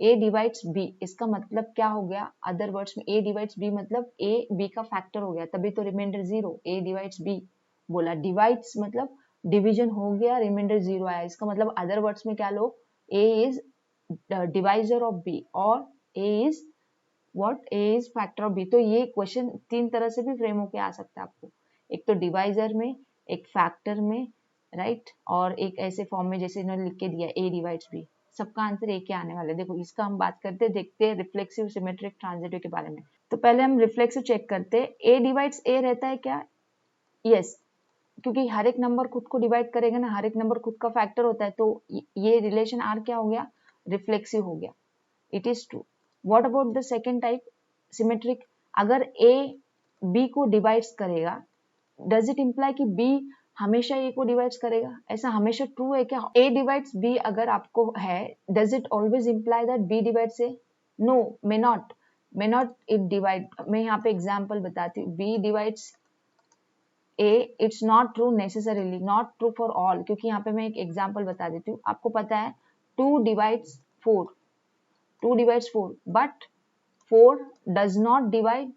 A divides B, इसका मतलब क्या हो गया, अदर वर्ड्स में A divides B मतलब A B का फैक्टर हो गया, तभी तो रिमाइंडर 0, A divides B बोला, डिवाइड्स मतलब डिवीजन हो गया, रिमाइंडर 0 आया, इसका मतलब अदर वर्ड्स में क्या लो, A is divisor of B और A is what, A is factor of B। तो ये क्वेश्चन तीन तरह से भी फ्रेम होके आ सकता है आपको, एक तो डिवाइजर में, एक फैक्टर में, राइट, और एक ऐसे फॉर्म में जैसे इन्होंने लिख के दिया A divides B। सबका आंसर एक ही आने वाला है। देखो इसका हम बात करते हैं, देखते हैं रिफ्लेक्सिव, सिमेट्रिक, ट्रांजिटिव के बारे में। तो पहले हम रिफ्लेक्सिव चेक करते हैं, A डिवाइड्स A रहता है क्या, यस, क्योंकि हर एक नंबर खुद को डिवाइड करेगा ना, हर एक नंबर खुद का फैक्टर होता है, तो ये रिलेशन R क्या हो गया, रिफ्लेक्सिव हो गया, it is true. What about the second type, symmetric, अगर A B को डिवाइड्स करेगा, डज इट इम्प्लाई कि B हमेशा A को डिवाइड्स करेगा, ऐसा हमेशा ट्रू है क्या, A डिवाइड्स B अगर आपको है, does it always imply that B divides A, no, may not it divide. मैं यहाँ पे एग्जांपल बताती हूँ, B divides A, it's not true necessarily, not true for all, क्योंकि यहाँ पे मैं एक एग्जांपल बता देती हूँ। आपको पता है 2 divides 4, 2 divides 4, but 4 does not divide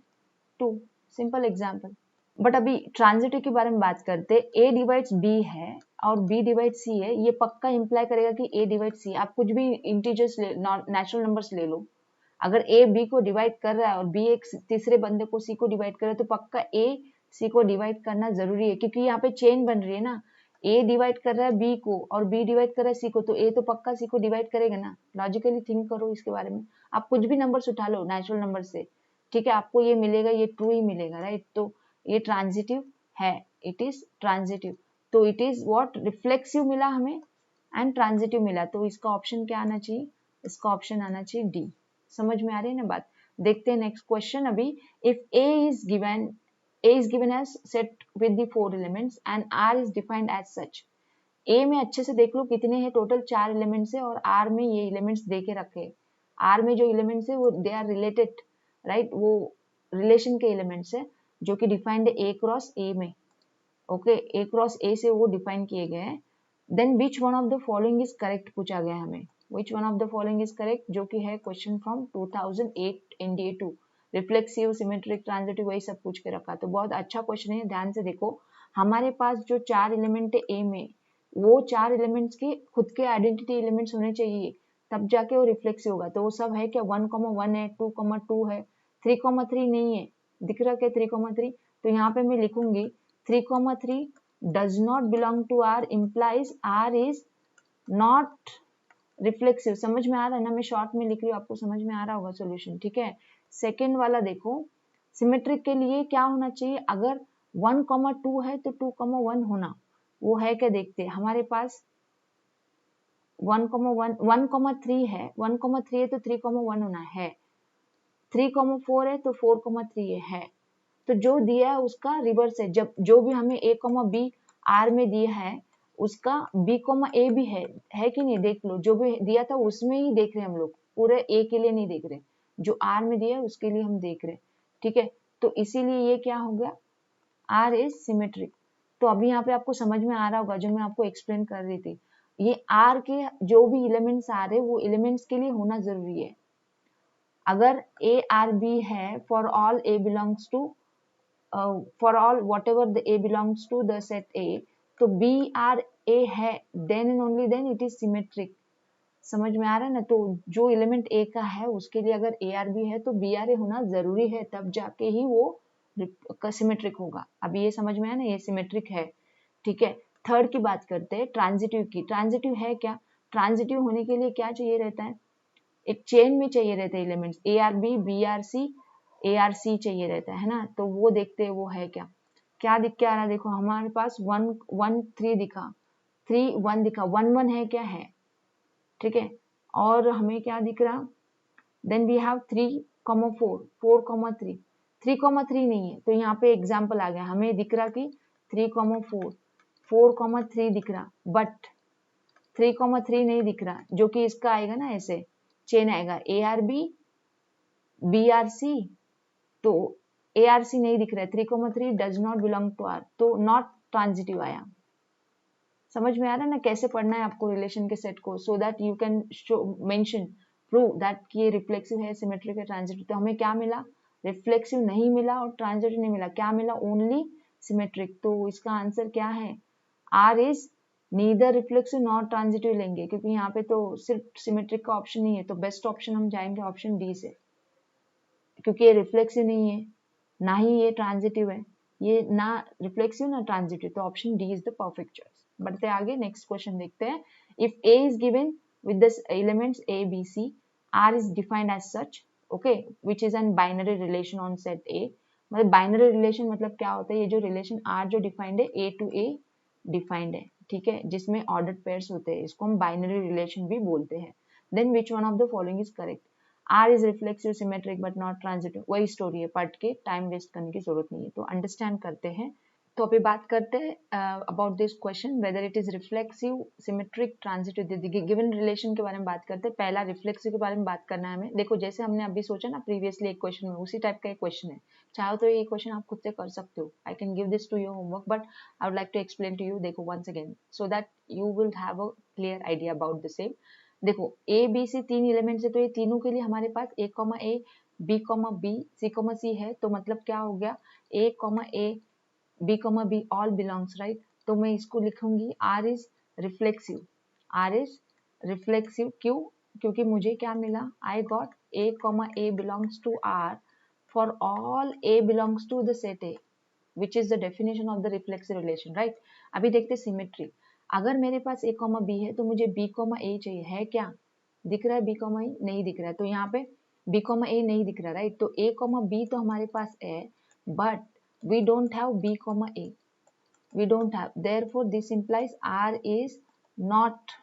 2, simple example. But अभी ट्रांजिटिव के बारे में बात करते, A डिवाइड्स B है और B डिवाइड्स C है, ये पक्का इंप्लाई करेगा कि A डिवाइड्स C। आप कुछ भी इंटीजर्स नेचुरल नंबर्स ले लो, अगर A B को डिवाइड कर रहा है और B एक तीसरे बंदे को C को डिवाइड कर रहा है, तो पक्का A C को डिवाइड करना जरूरी है, क्योंकि यहाँ पे चेन बन रही है ना, A डिवाइड कर रहा है B को और B डिवाइड कर रहा है C को, तो A तो पक्का C को डिवाइड करेगा ना। लॉजिकली थिंक करो इसके बारे में, आप कुछ भी नंबर्स उठा लो नेचुरल नंबर से, ठीक है, आपको ये मिलेगा, ये ट्रू ही मिलेगा, राइट। तो ये ट्रांजिटिव है, इट इज ट्रांजिटिव, तो इट इज व्हाट, रिफ्लेक्सिव मिला हमें एंड ट्रांजिटिव मिला, तो इसका ऑप्शन क्या आना चाहिए, इसका ऑप्शन आना चाहिए डी। समझ में आ रही है ना बात। देखते हैं नेक्स्ट क्वेश्चन। अभी if A is given as set with the 4 elements and R is defined as such, A में अच्छे से देख लो कितने हैं, टोटल 4 एलिमेंट्स है और R में ये एलिमेंट्स दे के रखे, R में जो एलिमेंट्स है वो दे आर रिलेटेड, राइट, वो रिलेशन के एलिमेंट्स है जो कि डिफाइंड है A क्रॉस A में, ओके, A क्रॉस A से वो डिफाइन किए गए हैं। Then which one of the following is correct पूछा गया हमें, which one of the following is correct, जो कि है question from 2008 NDA 2, reflexive, symmetric, transitive, वही सब पूछ के रखा। तो बहुत अच्छा क्वेश्चन है, ध्यान से देखो। हमारे पास जो 4 एलिमेंट है A में, वो 4 एलिमेंट्स के खुद के आइडेंटिटी एलिमेंट्स होने चाहिए, तब जाके वो रिफ्लेक्सिव होगा। तो वो सब है क्या, 1,1 है, 2,2 है, 3,3 नहीं है, दिख रहा क्या 3,3, तो यहाँ पे मैं लिखूंगी 3,3 does not belong to R implies R is not reflexive. समझ में आ रहा है ना, मैं शॉर्ट में लिख रही हूँ, आपको समझ में आ रहा होगा सोल्यूशन, ठीक है। सेकेंड वाला देखो, सिमेट्रिक के लिए क्या होना चाहिए, अगर 1,2 है तो 2,1 होना, वो है क्या देखते हैं। हमारे पास 1,3 है, 1,3 है तो 3,1 होना है, 3,4 है तो 4,3 है। तो जो दिया है उसका रिवर्स है, जब जो भी हमें a, b r में दिया है उसका b, a भी है कि नहीं, देख लो, जो भी दिया था उसमें ही देख रहे हैं हम लोग, पूरे a के लिए नहीं देख रहे, जो r में दिया है उसके लिए हम देख रहे हैं, ठीक है। तो इसीलिए ये क्या हो गया, r इज सिमेट्रिक। तो अभी यहाँ पे आपको समझ में आ रहा होगा जो मैं आपको एक्सप्लेन कर रही थी, ये r के जो भी एलिमेंट्स आ रहे वो एलिमेंट्स के लिए होना जरूरी है। अगर a r b है, for all a belongs to for all whatever the A belongs to the set A, तो B R A है, then and only then it is symmetric। समझ में आ रहा है ना, तो जो एलिमेंट A का है उसके लिए अगर A R B है तो B R A होना जरूरी है, तब जाके ही वो सिमेट्रिक होगा। अभी ये समझ में आया ना, ये सिमेट्रिक है, ठीक है। थर्ड की बात करते हैं, ट्रांजिटिव की। ट्रांजिटिव है क्या, ट्रांजिटिव होने के लिए क्या चाहिए रहता है, एक चेन में चाहिए रहते हैं elements, A R B B R C ARC चाहिए रहता है ना। तो वो देखते हैं वो है क्या, क्या दिख के आ रहा, देखो हमारे पास 1,1,3 दिखा, 3,1 दिखा, 1,1 है क्या है, ठीक है। और हमें क्या दिख रहा, देन वी हैव 3,4 4,3 3,3 नहीं है, तो यहाँ पे एग्जाम्पल आ गया, हमें दिख रहा कि 3,4 4,3 दिख रहा, बट 3,3 नहीं दिख रहा, जो कि इसका आएगा ना, ऐसे चेन आएगा ARB BRC, तो ARC नहीं दिख रहा है, 3,3 does not belong to R, तो नॉट ट्रांजिटिव आया। समझ में आ रहा है ना कैसे पढ़ना है आपको रिलेशन के सेट को, सो that you can show mention prove that कि ये रिफ्लेक्सिव है, सिमेट्रिक है, ट्रांजिटिव। तो हमें क्या मिला, रिफ्लेक्सिव नहीं मिला और ट्रांजिटिव नहीं मिला, क्या मिला, ओनली सिमेट्रिक। तो इसका आंसर क्या है, R is neither reflexive not transitive लेंगे, क्योंकि यहाँ पे तो सिर्फ सिमेट्रिक का ऑप्शन नहीं है, तो बेस्ट ऑप्शन हम जाएंगे ऑप्शन डी से, क्योंकि ये रिफ्लेक्सिव नहीं है ना ही ये ट्रांजिटिव है, ये ना रिफ्लेक्सिव ना ट्रांजिटिव, तो option D is the perfect choice. बढ़ते आगे, नेक्स्ट क्वेश्चन देखते हैं। If A is given with the elements a B c, R is defined as such, okay, which is an binary relation on set A. मतलब binary relation मतलब क्या होता है, ये जो रिलेशन आर जो डिफाइंड है, ए टू ए डिफाइंड है, ठीक है, जिसमें ऑर्डर्ड पेयर्स होते हैं, इसको हम बाइनरी रिलेशन भी बोलते हैं। Then which one of the following is correct, R is reflexive symmetric but not transitive. वही स्टोरी है, पढ़ के टाइम वेस्ट करने की जरूरत नहीं है, तो अंडरस्टैंड करते हैं। तो अभी बात करते हैं about this question, whether it is reflexive symmetric transitive. Given relation के बारे में बात करते हैं। पहला रिफ्लेक्सिव के बारे में बात करना है हमें। देखो जैसे हमने अभी सोचा ना प्रीवियसली एक क्वेश्चन में, उसी टाइप का एक क्वेश्चन है, चाहो तो ये क्वेश्चन आप खुद से कर सकते हो, I can give this to your homework, but I would like to explain to you, देखो once again, so that you will have a clear idea about the same. देखो ए बी सी तीन elements है, तो ये तीनों के लिए हमारे पास ए बी बी सी है, तो मतलब क्या हो गया, a b all belongs, right. तो मैं इसको लिखूंगी R is reflexive, R is reflexive, क्यों, क्योंकि मुझे क्या मिला, I got a belongs to R for all A belongs to the set A, which is the definition of the reflexive relation, right. अभी देखते सिमेट्री, अगर मेरे पास ए बी है तो मुझे बी ए चाहिए, है क्या, दिख रहा है बी ए, नहीं दिख रहा है, तो यहाँ पे बी ए नहीं दिख रहा, राइट। तो ए बी तो हमारे पास है, but we don't have b comma a, we don't have, therefore this implies r is not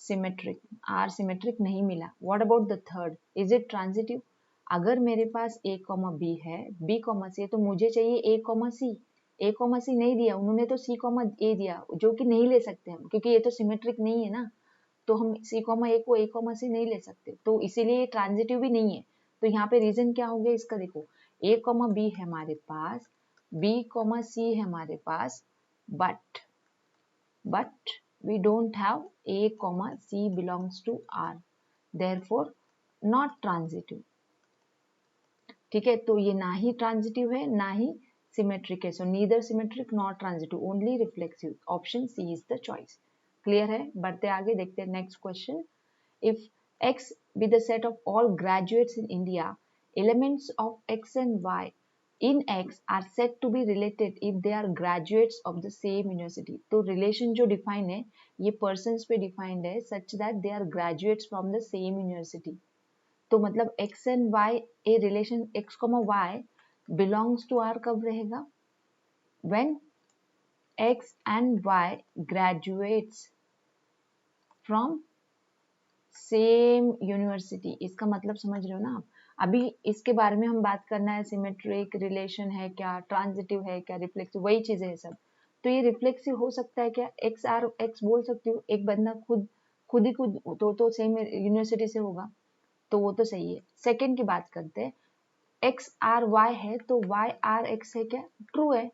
symmetric, r symmetric नहीं मिला। what about the third, is it transitive, अगर मेरे पास a b है, b c है, तो मुझे चाहिए a c, a c नहीं दिया उन्होंने, तो c a दिया, जो कि नहीं ले सकते हम, क्योंकि ये तो सिमेट्रिक नहीं है ना, तो हम c a को a c नहीं ले सकते, तो इसीलिए ट्रांजिटिव भी नहीं है। तो यहाँ पे रीजन क्या हो गया इसका, देखो a b है हमारे पास, b c है हमारे पास, but we don't have a c belongs to r, therefore not transitive, ठीक है। तो ये ना ही ट्रांजिटिव है ना ही सिमेट्रिक है, so neither symmetric not transitive, only reflexive, option C is the choice. Clear है, बढ़ते आगे देखते हैं next question. If X be the set of all graduates in India, elements of X and Y in X are set to be related if they are graduates of the same university. तो relation जो define है ये persons पे defined है such that they are graduates from the same university. तो मतलब X and Y, a relation X comma Y belongs to R कब रहेगा? When X and Y graduates from same university. इसका मतलब समझ रहे हो ना आप? अभी इसके बारे में हम बात करना है, सिमेट्रिक रिलेशन है क्या, ट्रांजिटिव है क्या, रिफ्लेक्सिव, वही चीजें है सब। तो ये रिफ्लेक्सिव हो सकता है क्या? एक्स आर एक्स बोल सकती हूँ, एक बंदा खुद ही खुद तो सेम यूनिवर्सिटी से होगा, तो वो तो सही है। सेकेंड की बात करते हैं, एक्स आर वाई है तो वाई आर एक्स है क्या? ट्रू है।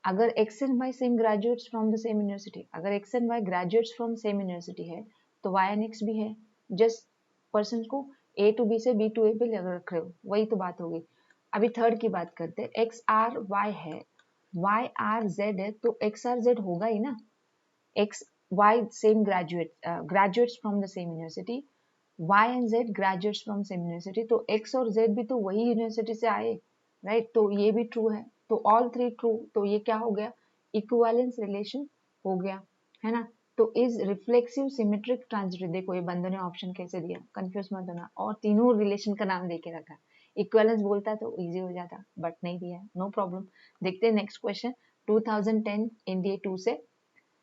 अगर X and Y same graduates from the same university, अगर X and Y graduates from same university है तो वाई एंड एक्स भी है। जस्ट पर्सन को ए टू बी से बी टू ए पे रख रहे हो, वही तो बात होगी। अभी थर्ड की बात करते हैं, एक्स आर वाई है, वाई आर जेड है, तो एक्स आर जेड होगा ही ना। X y same graduates from the same university, y and z graduates from same university, तो एक्स और जेड भी तो वही यूनिवर्सिटी से आए, राइट? तो ये भी ट्रू है, तो ऑल थ्री ट्रू। तो ये क्या हो गया? इक्विवेलेंस रिलेशन हो गया, है ना? तो इज रिफ्लेक्सिव, सिमेट्रिक, ट्रांजिटिव। देखो ये बंदों ने ऑप्शन कैसे दिया, कंफ्यूज मत होना, और तीनों रिलेशन का नाम दे के रखा। इक्विवेलेंस बोलता तो इजी हो जाता, बट नहीं दिया, नो प्रॉब्लम। देखते हैं नेक्स्ट क्वेश्चन 2010 एनडीए 2 से।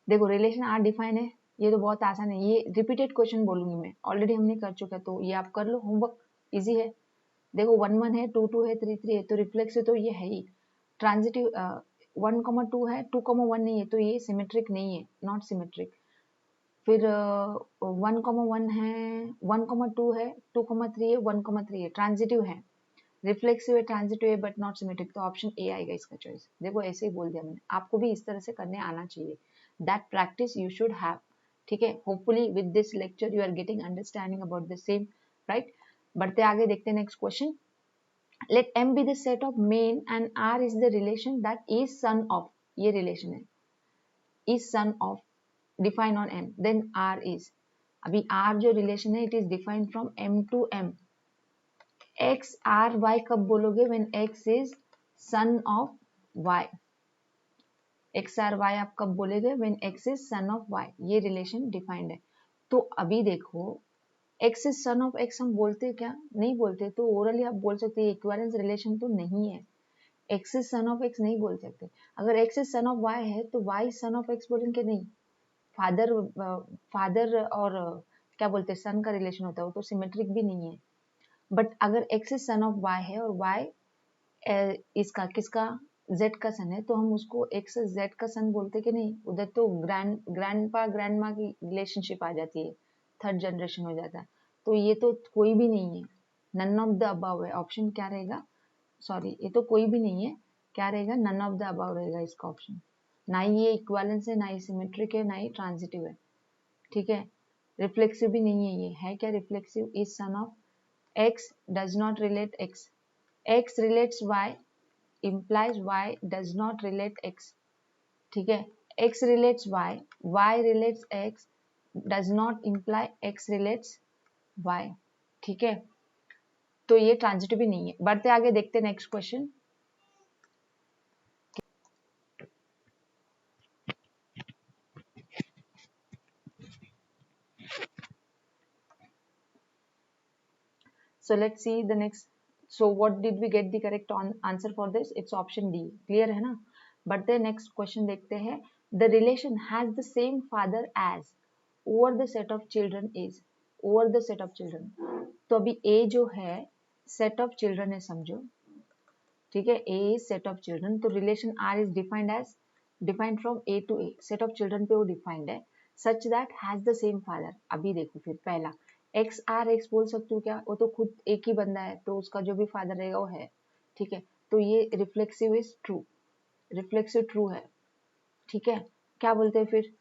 देखो रिलेशन आर डिफाइन है, ये तो बहुत आसान है, ये रिपीटेड क्वेश्चन बोलूंगी मैं, ऑलरेडी हमने कर चुका है, तो ये आप कर लो, होमवर्क इजी है। देखो 1 1 है, 2 2 है, 3 3 है, तो रिफ्लेक्सिव तो ये है ही। ट्रांजिटिव 1 2 है, 2 1 नहीं है, तो ये सिमेट्रिक नहीं है, नॉट सिमेट्रिक। फिर 1 1 है, 1 2 है, 2 3 है, 1 3 है, ट्रांजिटिव है। रिफ्लेक्सिव है, ट्रांजिटिव है, बट नॉट सिमेट्रिक, तो ऑप्शन ए आएगा इसका चॉइस। देखो ऐसे ही बोल दिया मैंने, आपको भी इस तरह से करने आना चाहिए, that practice you should have. ठीक है, hopefully with this lecture you are getting understanding about the same, right? बढ़ते आगे, देखते हैं next question. Let M be the set of main and R is the relation that is son of, ये relation है, is son of, define on M, then R is, अभी R जो relation है it is defined from M to M। X R Y कब बोलोगे? when X is son of Y। X R Y आप कब बोलेगे? when X is son of Y, ये relation defined है। तो अभी देखो x is son of x हम बोलते क्या? नहीं बोलते। तो ओरली आप बोल सकते हैं इक्विवेलेंस रिलेशन तो नहीं है, x is son of x नहीं बोल सकते। अगर x is son of y है तो वाई सन ऑफ एक्स बोलेंगे नहीं। फादर फादर और क्या बोलते हैं, सन का रिलेशन होता है, वो तो सिमेट्रिक भी नहीं है। बट अगर x is son of y है और वाई इसका किसका, जेड का सन है, तो हम उसको एक्स जेड का सन बोलते कि नहीं? उधर तो ग्रैंडपा ग्रैंड माँ की रिलेशनशिप आ जाती है, थर्ड जनरेशन हो जाता है। तो ये तो कोई भी नहीं है, नन ऑफ द अबव है, ऑप्शन क्या रहेगा? सॉरी, ये तो कोई भी नहीं है, क्या रहेगा? नन ऑफ द अबव रहेगा इसका ऑप्शन। ना ही ये इक्विवेलेंस है, ना ही सिमेट्रिक है, ना ही ट्रांजिटिव है। ठीक है, रिफ्लेक्सिव भी नहीं है, ये है क्या? Reflexive is son of x does not relate x, x relates y implies y does not relate x। ठीक है, x relates y relates x does not imply x relates y। ठीक है, तो ये ट्रांजिटिव भी नहीं है। बढ़ते आगे, देखते हैं next question. So let's see the next. So what did we get the correct answer for this? It's option D। Clear है ना? बढ़ते नेक्स्ट क्वेश्चन देखते हैं। The relation has the same father as over the set of children is, over the set of children। तो अभी A जो है set of children है समझो, ठीक है, A is set of children, तो relation R is defined from A to A, set of children पे वो defined है, such that has the same father। अभी देखो फिर पहला एक्स आर एक्स बोल सकती हूँ क्या? वो तो खुद एक ही बंदा है, तो उसका जो भी फादर रहेगा वो है। ठीक है, तो ये reflexive is true, reflexive true है। ठीक है, क्या बोलते हैं फिर?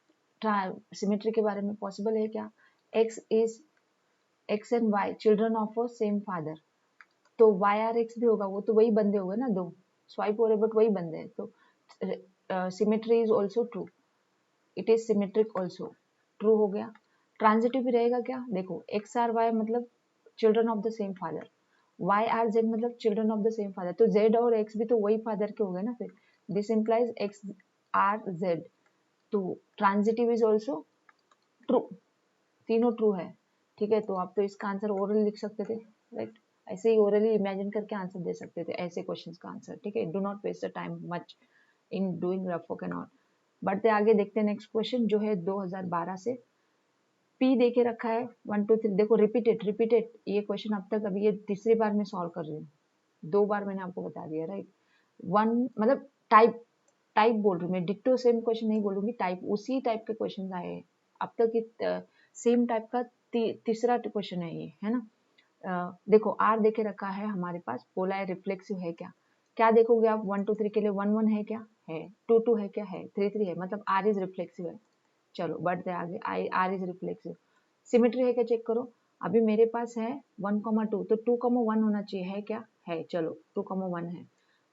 सिमेट्री के बारे में पॉसिबल है क्या? X and y children of a same father, तो वाई आर एक्स भी होगा, वो तो वही बंदे हो गए ना, दो स्वाइप हो रहे बट वही बंदे हैं, तो symmetry is also true, it is symmetric also, true हो गया। ट्रांजिटिव भी रहेगा क्या? देखो एक्स आर वाई मतलब children of the same father, Y R Z मतलब children of the same father, तो जेड और एक्स भी तो वही फादर के हो गए ना फिर, this implies X R Z, तो ट्रांजिटिव इज ऑल्सो ट्रू, तीनों ट्रू है, ठीक है। तो आप तो इसका आंसर ओरली लिख सकते थे, राइट, ऐसे ही ओरली इमेजिन करके आंसर दे सकते थे ऐसे क्वेश्चंस का आंसर, ठीक है। Do not waste the time much in doing rough work and all. बढ़ते आगे, देखते हैं नेक्स्ट क्वेश्चन जो है 2012 से। पी दे के रखा है 1 2 3, देखो रिपीटेड रिपीटेड ये क्वेश्चन अब तक, अभी ये तीसरी बार मैं सॉल्व कर रही हूँ, 2 बार मैंने आपको बता दिया, राइट। वन मतलब टाइप टाइप बोल रही हूँ मैं, डिक्टो सेम क्वेश्चन नहीं बोलूंगी, टाइप उसी टाइप के क्वेश्चन आए हैं अब तक, सेम टाइप का तीसरा क्वेश्चन है ये, है ना। देखो आर देके रखा है हमारे पास, बोला है रिफ्लेक्सिव है क्या, क्या देखोगे आप 1 2 3 के लिए 1 1 है क्या, है, 2 2 है क्या, है, 3 3 है, मतलब आर इज रिफ्लेक्सिव है। चलो बढ़ते आगे, I R is reflexive, symmetry है क्या चेक करो, अभी मेरे पास है 1 2, तो 2 1 होना चाहिए, है क्या, है, चलो 2 1 है।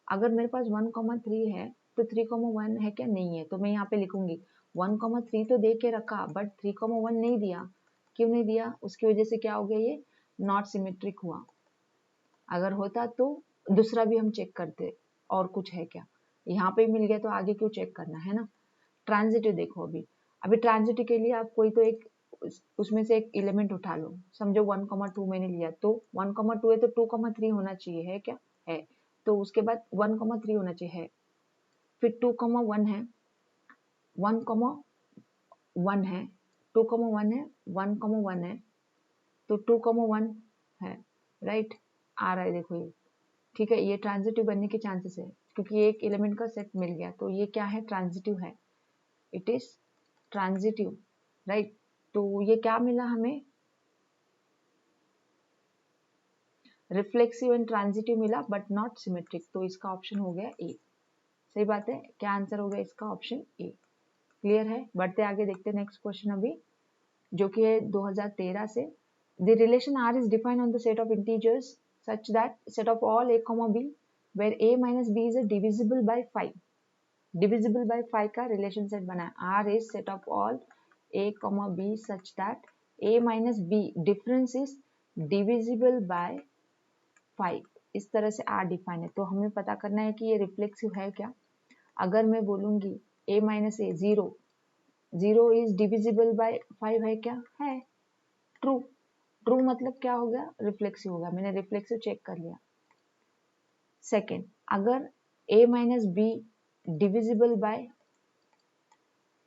अगर मेरे पास 1 3 है तो 3 1 है क्या, नहीं है, तो मैं यहाँ पे लिखूंगी 1 3 तो दे के रखा, बट 3 1 नहीं दिया, क्यों नहीं दिया, उसकी वजह से क्या हो गया, ये नॉट सिमेट्रिक हुआ। अगर होता तो दूसरा भी हम चेक करते, और कुछ है क्या, यहाँ पे मिल गया तो आगे क्यों चेक करना, है ना। ट्रांजिटिव देखो, अभी अभी ट्रांजिटिव के लिए आप कोई तो एक उसमें से एक एलिमेंट उठा लो, समझो 1 2 मैंने लिया, तो 1 2 है तो 2 3 होना चाहिए, है क्या, है, तो उसके बाद 1 3 होना चाहिए, है, फिर 2 1 है, 1 1 है, 2 1 है, 1 1 है, तो 2 1 है, राइट, आ रहा है देखो ये, ठीक है, ये ट्रांजिटिव बनने के चांसेस है, क्योंकि एक एलिमेंट का सेट मिल गया, तो ये क्या है, ट्रांजिटिव है, इट इज ट्रांजिटिव, राइट। तो ये क्या मिला हमें, रिफ्लेक्सिव एंड ट्रांजिटिव मिला, बट नॉट सिमेट्रिक, तो इसका ऑप्शन हो गया ए। सही बात है, क्या आंसर हो गया इसका, ऑप्शन ए। क्लियर है, बढ़ते आगे, देखते हैं नेक्स्ट क्वेश्चन अभी, जो कि है 2013 से। The relation R is defined on the set of integers such that set of all a comma b where a minus b is a divisible by 5, divisible by 5 का रिलेशन सेट बना है, r is set of all a comma b such that a minus b difference is divisible by 5, इस तरह से r define है। तो हमें पता करना है कि ये रिफ्लेक्सिव है क्या। अगर मैं बोलूंगी a minus A 0, 0 is divisible by 5 है क्या, है, ट्रू, ट्रू मतलब क्या हो गया, रिफ्लेक्सिव होगा, मैंने रिफ्लेक्सिव चेक कर लिया। सेकेंड, अगर a minus be divisible by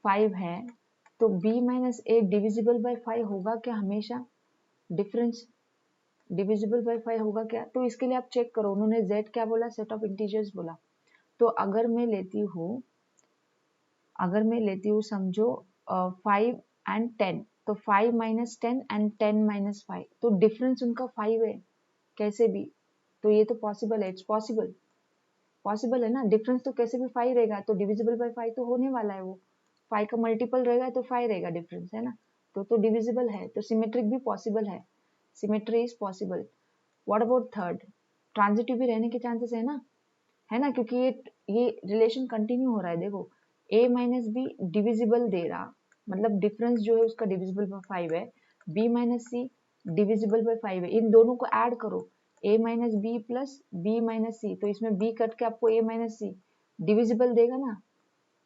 5 है, तो b minus A divisible by 5 होगा क्या, हमेशा डिफरेंस डिविजिबल बाय 5 होगा क्या, तो इसके लिए आप चेक करो, उन्होंने z क्या बोला, सेट ऑफ इंटीजर्स बोला। तो अगर मैं लेती हूँ समझो 5 एंड 10, तो 5 माइनस 10 एंड 10 माइनस 5, तो डिफरेंस उनका 5 है, कैसे भी, तो ये तो पॉसिबल है, इट्स पॉसिबल, पॉसिबल है ना, डिफरेंस तो कैसे भी 5 रहेगा, तो डिविजिबल बाय 5 तो होने वाला है, वो 5 का मल्टीपल रहेगा तो 5 रहेगा डिफरेंस, है ना, तो डिविजिबल है, तो सिमेट्रिक भी पॉसिबल है, symmetry is possible. What about third, transitive भी रहने के चांसेस है ना, क्योंकि ये रिलेशन कंटिन्यू हो रहा है, देखो a माइनस बी डिविजिबल दे रहा, मतलब डिफरेंस जो है उसका डिविजिबल बाय 5 है, b minus C divisible by 5 है, इन दोनों को ऐड करो, a minus B plus b minus C, तो इसमें b कट के आपको a माइनस सी डिविजिबल देगा ना,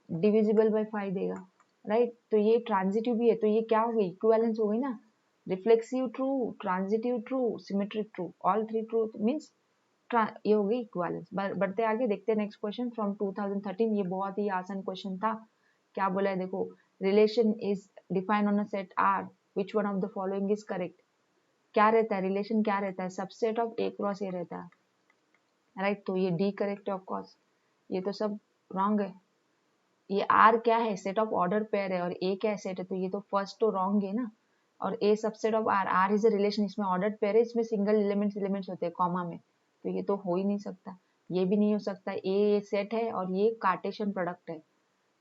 डिविजिबल बाय 5 देगा, राइट। तो ये ट्रांजिटिव भी है, तो ये क्या हो गई, इक्विवेलेंस हो गई ना, reflexive true, transitive true, symmetric true, all three true means ये हो गई इक्वालेंस। बढ़ते आगे, देखते हैं नेक्स्ट क्वेश्चन फ्रॉम 2013, ये बहुत ही आसान क्वेश्चन था। क्या बोला है देखो, relation is defined on a set R, which one of the following is correct, क्या रहता है रिलेशन, क्या रहता है, subset of A cross A रहता है, राइट, तो ये डी करेक्ट है ऑफ कोर्स, ये तो सब रॉन्ग है। ये आर क्या है, सेट ऑफ ऑर्डर पेयर है, और ए क्या है, सेट है, तो ये तो फर्स्ट तो रॉन्ग है ना, और A subset of R, R is a relation, इसमें ऑर्डर पेयर है, इसमें सिंगल एलिमेंट्स होते हैं कॉमा में, तो ये तो हो ही नहीं सकता, ये भी नहीं हो सकता, ए सेट है और ये कार्टेशियन प्रोडक्ट है,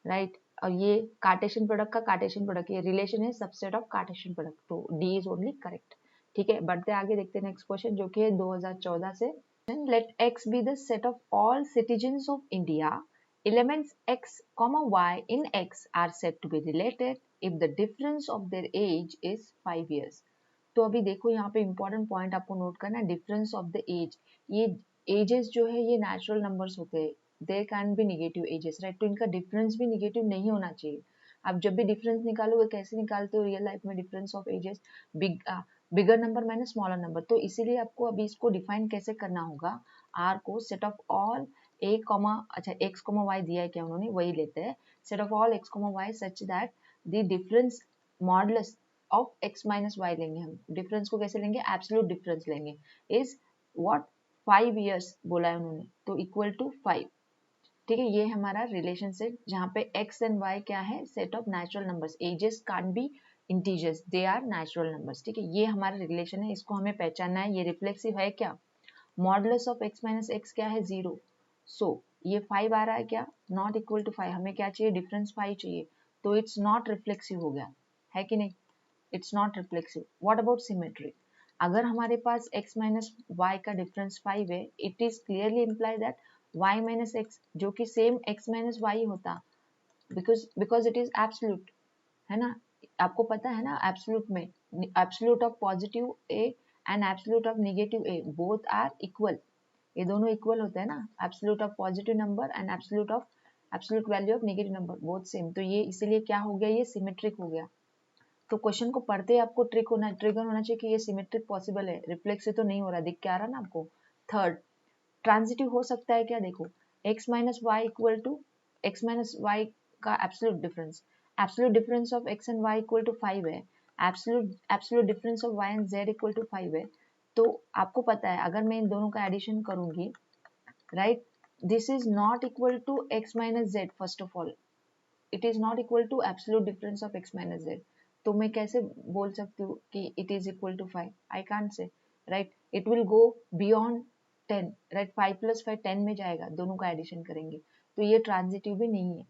राइट, और ये कार्टेशियन प्रोडक्ट का कार्टेशियन प्रोडक्ट, ये रिलेशन है सबसेट ऑफ कार्टेशियन प्रोडक्ट, तो डी इज ओनली करेक्ट। ठीक है, बढ़ते आगे, देखते हैं नेक्स्ट क्वेश्चन जो कि है 2014 से। Let x be the set of all citizens of India. Elements x, comma y in x are said to be related if the difference of their age is 5 years. तो अभी देखो यहाँ पे important point आपको note करना है, difference of the age. ये ages जो है ये नेचुरल नंबर्स होते हैं, they can be negative ages, right. तो इनका डिफरेंस भी निगेटिव नहीं होना चाहिए। आप जब भी डिफरेंस निकालोगे कैसे निकालते हो रियल लाइफ में, difference of ages, bigger number minus smaller number. तो इसीलिए आपको अभी इसको डिफाइन कैसे करना होगा, आर को set of all A comma, अच्छा एक्स कॉमा वाई दिया है क्या उन्होंने, वही लेते हैं, set of all x comma y such that the difference modulus of x minus y लेंगे हम। डिफरेंस को कैसे लेंगे, एब्सोल्यूट डिफरेंस लेंगे, इज व्हाट 5 years बोला है उन्होंने, तो इक्वल टू 5। ठीक है, ये हमारा रिलेशनशिप जहाँ पे x एंड y क्या है, set of natural numbers, ages can't be integers, they are natural numbers. ठीक है, ये हमारा रिलेशन है, इसको हमें पहचानना है। ये रिफ्लेक्सिव है क्या, modulus of x minus x क्या है 0, सो ये 5 आ रहा है क्या, नॉट इक्वल टू 5, हमें क्या चाहिए, डिफरेंस 5 चाहिए, तो इट्स नॉट रिफ्लेक्सिव हो गया, है कि नहीं, it's not reflexive. What about symmetry, अगर हमारे पास x माइनस वाई का डिफरेंस 5 है, it is clearly imply that y minus x जो कि सेम x माइनस वाई होता, बिकॉज इट इज एब्सोल्यूट, है ना। आपको पता है ना, एब्सोल्यूट में absolute of positive a and absolute of negative a both are equal, ये दोनों इक्वल होते हैं ना, absolute of positive number and absolute value of negative number both same. तो ये इसीलिए क्या हो गया, ये सिमेट्रिक हो गया। तो क्वेश्चन को पढ़ते ही आपको ट्रिगर होना चाहिए कि ये सिमेट्रिक पॉसिबल है, रिफ्लेक्सिव तो नहीं हो रहा, दिख के आ रहा ना आपको। थर्ड, ट्रांजिटिव हो सकता है क्या, देखो x minus Y equal to X minus Y का absolute difference of x and y equal to 5 है, absolute difference of y and z equal to 5 है। तो आपको पता है अगर मैं इन दोनों का एडिशन करूंगी, right, this is not equal to x minus z, first of all it is not equal to absolute difference of x minus z। तो मैं कैसे बोल सकती हूँ कि it is equal to 5, I can't say, right, it will go beyond 10, right, 5 plus 5 10 में जाएगा, दोनों का एडिशन करेंगे, तो ये ट्रांजिटिव भी नहीं है,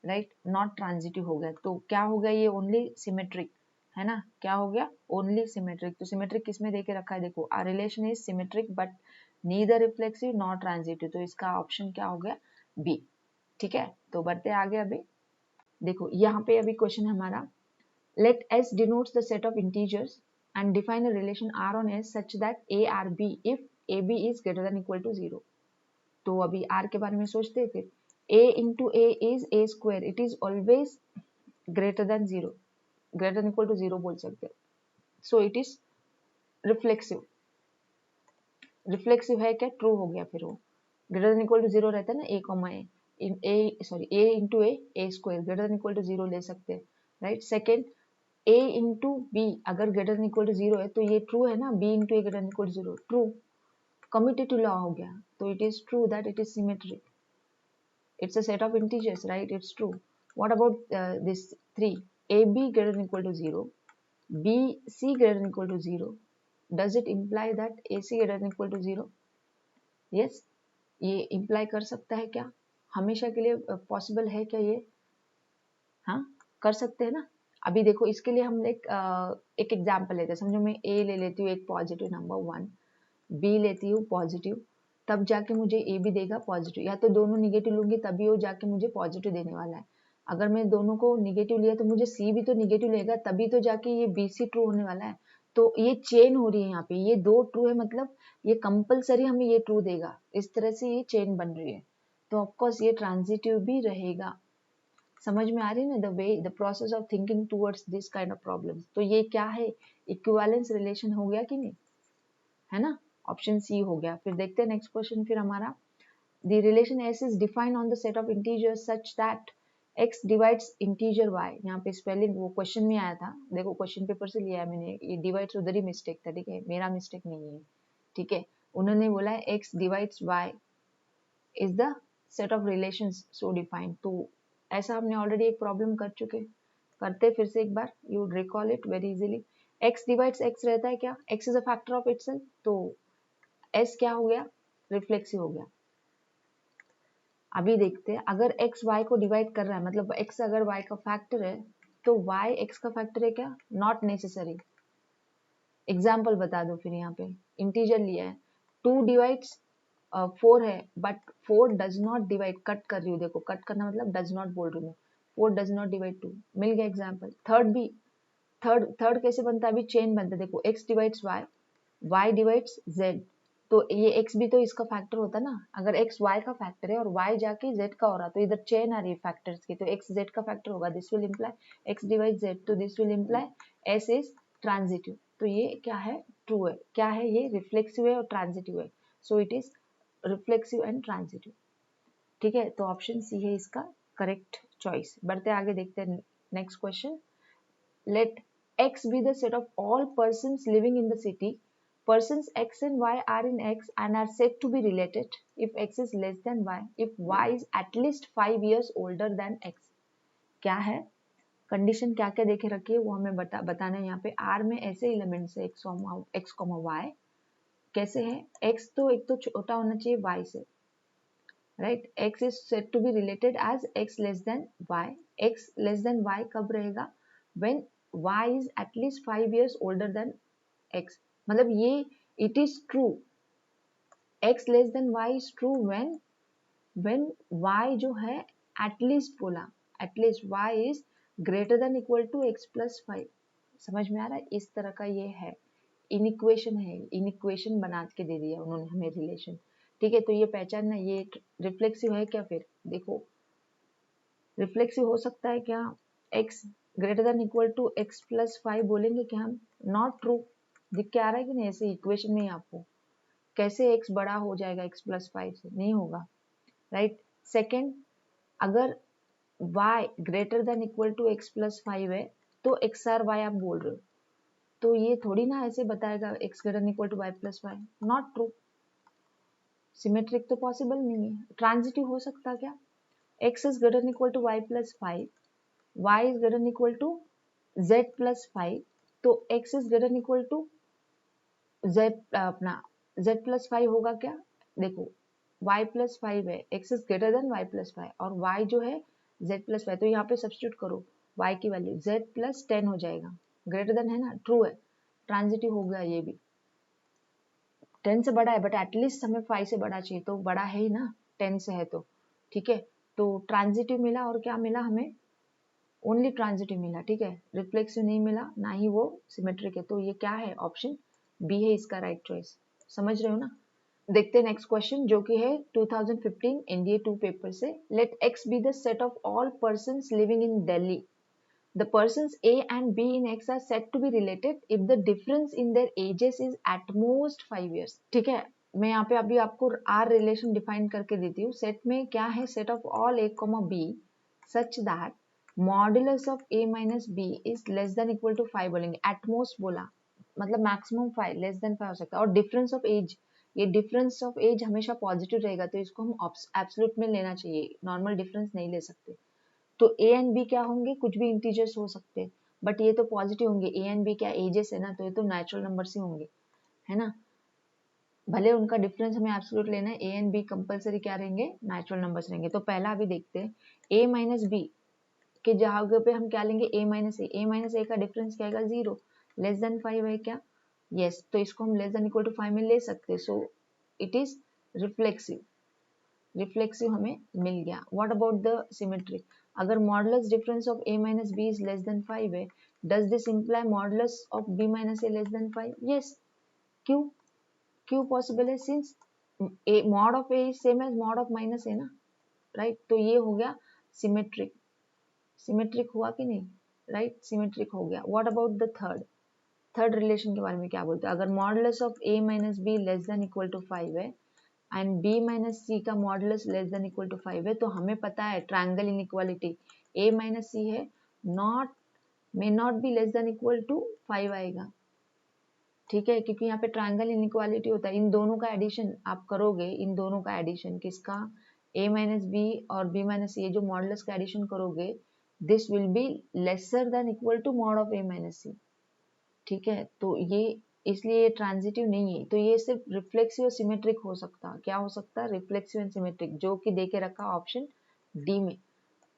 राइट, नॉट ट्रांजिटिव हो गया। तो क्या हो गया, ये ओनली सिमेट्रिक है ना, क्या हो गया, ओनली सिमेट्रिक। तो सिमेट्रिक किसमें देके रखा है, देखो R relation is symmetric but neither reflexive not transitive, तो इसका ऑप्शन क्या हो गया, बी। ठीक है, तो बढ़ते आगे। अभी देखो यहाँ पे अभी क्वेश्चन हमारा, let S denotes the set of integers and define a relation R on S such that A R B if AB is greater than equal to 0। तो अभी R के बारे में सोचते हैं फिर, A into A is A square, it is always greater than 0, greater than equal to 0 बोल सकते हैं, so it is reflexive, reflexive है क्या, ट्रू हो गया, फिर वो ग्रेटर देन इक्वल टू 0 रहता है ना, A comma A into a square greater than equal to 0 ले सकते हैं, right. Second, a into b अगर ग्रेटर देन इक्वल टू 0 है तो ये ट्रू है ना, b into a greater than equal to 0 true, commutative law हो गया, तो it is true that it is symmetric, it's a set of integers, right, it's true. What about this 3, ab greater than equal to 0, bc greater than equal to 0, does it imply that ac greater than equal to 0? yes, ये imply कर सकता है क्या, हमेशा के लिए possible है क्या ये, हाँ कर सकते हैं ना। अभी देखो इसके लिए हम एक एग्जाम्पल लेते हैं, समझो मैं ए ले लेती हूँ एक पॉजिटिव नंबर 1, बी लेती हूँ पॉजिटिव, तब जाके मुझे ए भी देगा पॉजिटिव, या तो दोनों निगेटिव लूंगी तभी वो जाके मुझे पॉजिटिव देने वाला है। अगर मैं दोनों को निगेटिव लिया तो मुझे सी भी तो निगेटिव लेगा, तभी तो जाके ये बी सी ट्रू होने वाला है। तो ये चेन हो रही है यहाँ पे, ये दो ट्रू है, मतलब ये कंपलसरी हमें ये ट्रू देगा, इस तरह से ये चेन बन रही है, तो ऑफकोर्स ये ट्रांजिटिव भी रहेगा। समझ में आ रही है ना, the way the process of thinking towards this kind of problems. तो ये क्या है, इक्विवेलेंस रिलेशन हो गया कि नहीं, है ना, ऑप्शन सी हो गया। फिर देखते हैं नेक्स्ट क्वेश्चन फिर हमारा, the relation S is defined on the set of integers such that x divides integer y। यहाँ पे स्पेलिंग वो क्वेश्चन में आया था, देखो क्वेश्चन पेपर से लिया है मैंने, ये डिवाइड्स उधर ही मिस्टेक था, ठीक है, मेरा मिस्टेक नहीं है, ठीक है। उन्होंने बोला है x divides y is the set of relations so defined, तो ऐसा हमने ऑलरेडी एक प्रॉब्लम कर चुके, करते फिर से एक बार, you recall it very easily. x divides x रहता है क्या, x is a factor of itself, तो s क्या हो गया, रिफ्लेक्सिव हो गया। अभी देखते हैं, अगर x y को डिवाइड कर रहा है, मतलब x अगर y का फैक्टर है तो y x का फैक्टर है क्या, नॉट नेसेसरी। एग्जाम्पल बता दो फिर, यहाँ पे इंटीजर लिया है, 2 डिवाइड्स 4 है, but 4 does not divide, cut कर रही हूँ, देखो कट करना मतलब डज नॉट बोल रही हूँ, 4 डज नॉट डिवाइड 2, मिल गया एग्जाम्पल। थर्ड कैसे बनता है, अभी चेन बनता है, देखो x divides y, y divides z, तो ये x भी तो इसका फैक्टर होता ना, अगर x y का फैक्टर है और y जाके z का हो रहा, तो इधर चेन आ रही है फैक्टर्स की, तो x z का फैक्टर होगा, this will imply x divide z, तो this will imply s is transitive, तो ये क्या है, ट्रू है, क्या है ये, रिफ्लेक्सिव है और ट्रांजिटिव है, सो it is reflexive and transitive, ठीक है, तो ऑप्शन सी है इसका करेक्ट चॉइस। बढ़ते आगे देखते हैं next question, let x be the set of all persons living in the city, persons x and y are in x and are said to be related if x is less than y, if y is at least 5 years older than x। क्या है condition, क्या क्या देखे रखी है वो हमें बताना है। यहाँ पे r में ऐसे एलिमेंट्स है x, y, कैसे है, x तो एक तो छोटा होना चाहिए y से, right, x is said to be related as x less than y, x less than y कब रहेगा, when y is at least 5 years older than x, मतलब ये it is true, x less than y is true when y जो है at least बोला, at least y is greater than equal to x plus 5, समझ में आ रहा है, इस तरह का ये है, इनइक्वेशन है, इनइक्वेशन बना के दे दिया उन्होंने हमें रिलेशन, ठीक है, तो ये पहचानना, ये रिफ्लेक्सिव है क्या, फिर देखो रिफ्लेक्सिव हो सकता है क्या, x greater than equal to x plus 5 बोलेंगे क्या हम, नॉट ट्रू, दिख के आ रहा है कि नहीं, ऐसे इक्वेशन में ही आपको कैसे x बड़ा हो जाएगा x प्लस 5 से, नहीं होगा, राइट। सेकेंड, अगर y greater than equal to x plus 5 है तो x आर y आप बोल रहे हो, तो ये थोड़ी ना ऐसे बताएगा x greater than equal to y plus 5, not true, symmetric तो पॉसिबल नहीं है। ट्रांजिटिव हो सकता क्या, x is greater than equal to y plus 5, y is greater than equal to z plus 5, तो x is greater than equal to z अपना z plus 5 होगा क्या, देखो y plus 5 है, x is greater than y plus 5 और y जो है z plus 5, तो यहाँ पे सब्स्टिट्यूट करो y की वैल्यू z plus 10 हो जाएगा, ग्रेटर देन है ना, ट्रू है, ट्रांजिटिव हो गया, ये भी 10 से बड़ा है बट एटलीस्ट हमें 5 से बड़ा चाहिए, तो बड़ा है ही ना 10 से है तो, ठीक है, तो ट्रांजिटिव मिला और क्या मिला हमें, ओनली ट्रांजिटिव मिला, ठीक है, रिफ्लेक्सिव नहीं मिला, ना ही वो सिमेट्रिक है, तो ये क्या है, ऑप्शन बी है इसका राइट चॉइस, समझ रहे हो ना। देखते हैं नेक्स्ट क्वेश्चन जो कि है 2015 एनडीए 2 पेपर से, let x be the set of all persons living in Delhi, the persons A and B in X are said to be related if the difference in their ages is at most 5 years, ठीक है, मैं यहाँ पे अभी आपको R relation define करके देती हूँ, सेट में क्या है, set of all A, B such that modulus of A minus B is less than equal to 5 बोलेंगे, एट मोस्ट बोला मतलब मैक्सिमम 5, लेस देन 5 हो सकता है, और डिफरेंस ऑफ एज, ये डिफरेंस ऑफ एज हमेशा पॉजिटिव रहेगा, तो इसको हम एब्सोल्यूट में लेना चाहिए, नॉर्मल डिफरेंस नहीं ले सकते, तो ए एंड बी क्या होंगे, कुछ भी इंटीजर्स हो सकते हैं, बट ये तो पॉजिटिव होंगे, ए एंड बी क्या एजेस है ना, तो ये तो नेचुरल नंबर्स ही होंगे, है ना, भले उनका डिफरेंस हमें एब्सोल्यूट लेना है, ए एंड बी कंपलसरी क्या रहेंगे, नेचुरल नंबर्स रहेंगे, तो पहला अभी देखते हैं, ए माइनस बी के जगह पे हम क्या लेंगे, ए माइनस ए का डिफरेंस क्या आएगा, 0, लेस देन 5 है क्या, यस, तो इसको हम लेस देन इक्वल टू 5 में ले सकते हैं, so it is reflexive, reflexive हमें मिल गया। व्हाट अबाउट द सिमेट्रिक, अगर modulus difference of a minus b is less than 5 है, does this imply modulus of b minus a less than 5, yes, क्यों, क्यों पॉसिबल है, since a mod of a is same as mod of minus a ना, right, तो ये हो गया symmetric, symmetric हुआ कि नहीं, राइट, सिमेट्रिक हो गया। What about the third relation के बारे में क्या बोलते हैं, अगर modulus of a minus b less than equal to 5 है एंड b माइनस सी का modulus less than equal to 5 है, तो हमें पता है triangle inequality a minus c है, not may not be less than equal to 5 आएगा, ठीक है, क्योंकि यहाँ पे ट्रायंगल इनइक्वालिटी होता है, इन दोनों का एडिशन आप करोगे, इन दोनों का एडिशन किसका, a माइनस बी और b माइनस सी, जो मॉडुलस का एडिशन करोगे, this will be lesser than equal to mod of a minus C, ठीक है, तो ये इसलिए ये ट्रांजिटिव नहीं है, तो ये सिर्फ रिफ्लेक्सिव और सिमेट्रिक हो सकता, क्या हो सकता, रिफ्लेक्सिव एंड सिमेट्रिक, जो कि देके रखा ऑप्शन डी में,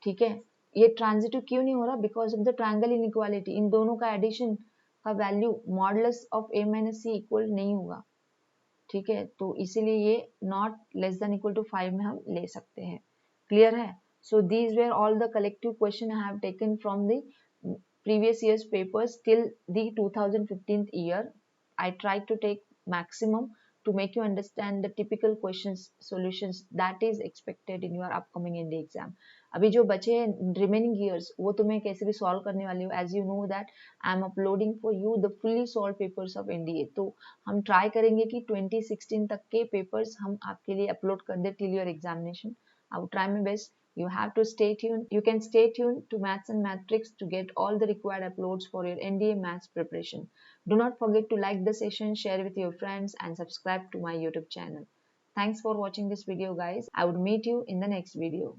ठीक है, ये ट्रांजिटिव क्यों नहीं हो रहा, because of the triangle inequality, इन दोनों का एडिशन का value modulus of a minus C equal नहीं होगा, ठीक है, तो इसीलिए ये not less than equal to 5 में हम ले सकते हैं, क्लियर है। So these were all the collective question I have taken from the previous year's papers till the 2015th year. I tried to take maximum to make you understand the typical questions solutions that is expected in your upcoming ND exam. अभी जो बचे remaining years वो तो मैं कैसे भी solve करने वाली हूँ. As you know that I am uploading for you the fully solved papers of NDA. तो हम try करेंगे कि 2016 तक के papers हम आपके लिए upload कर दे till your examination. I will try my best. You have to stay tuned. You can stay tuned to Maths and Matrix to get all the required uploads for your NDA Maths preparation. Do not forget to like the session, share with your friends, and subscribe to my YouTube channel. Thanks for watching this video, guys. I would meet you in the next video.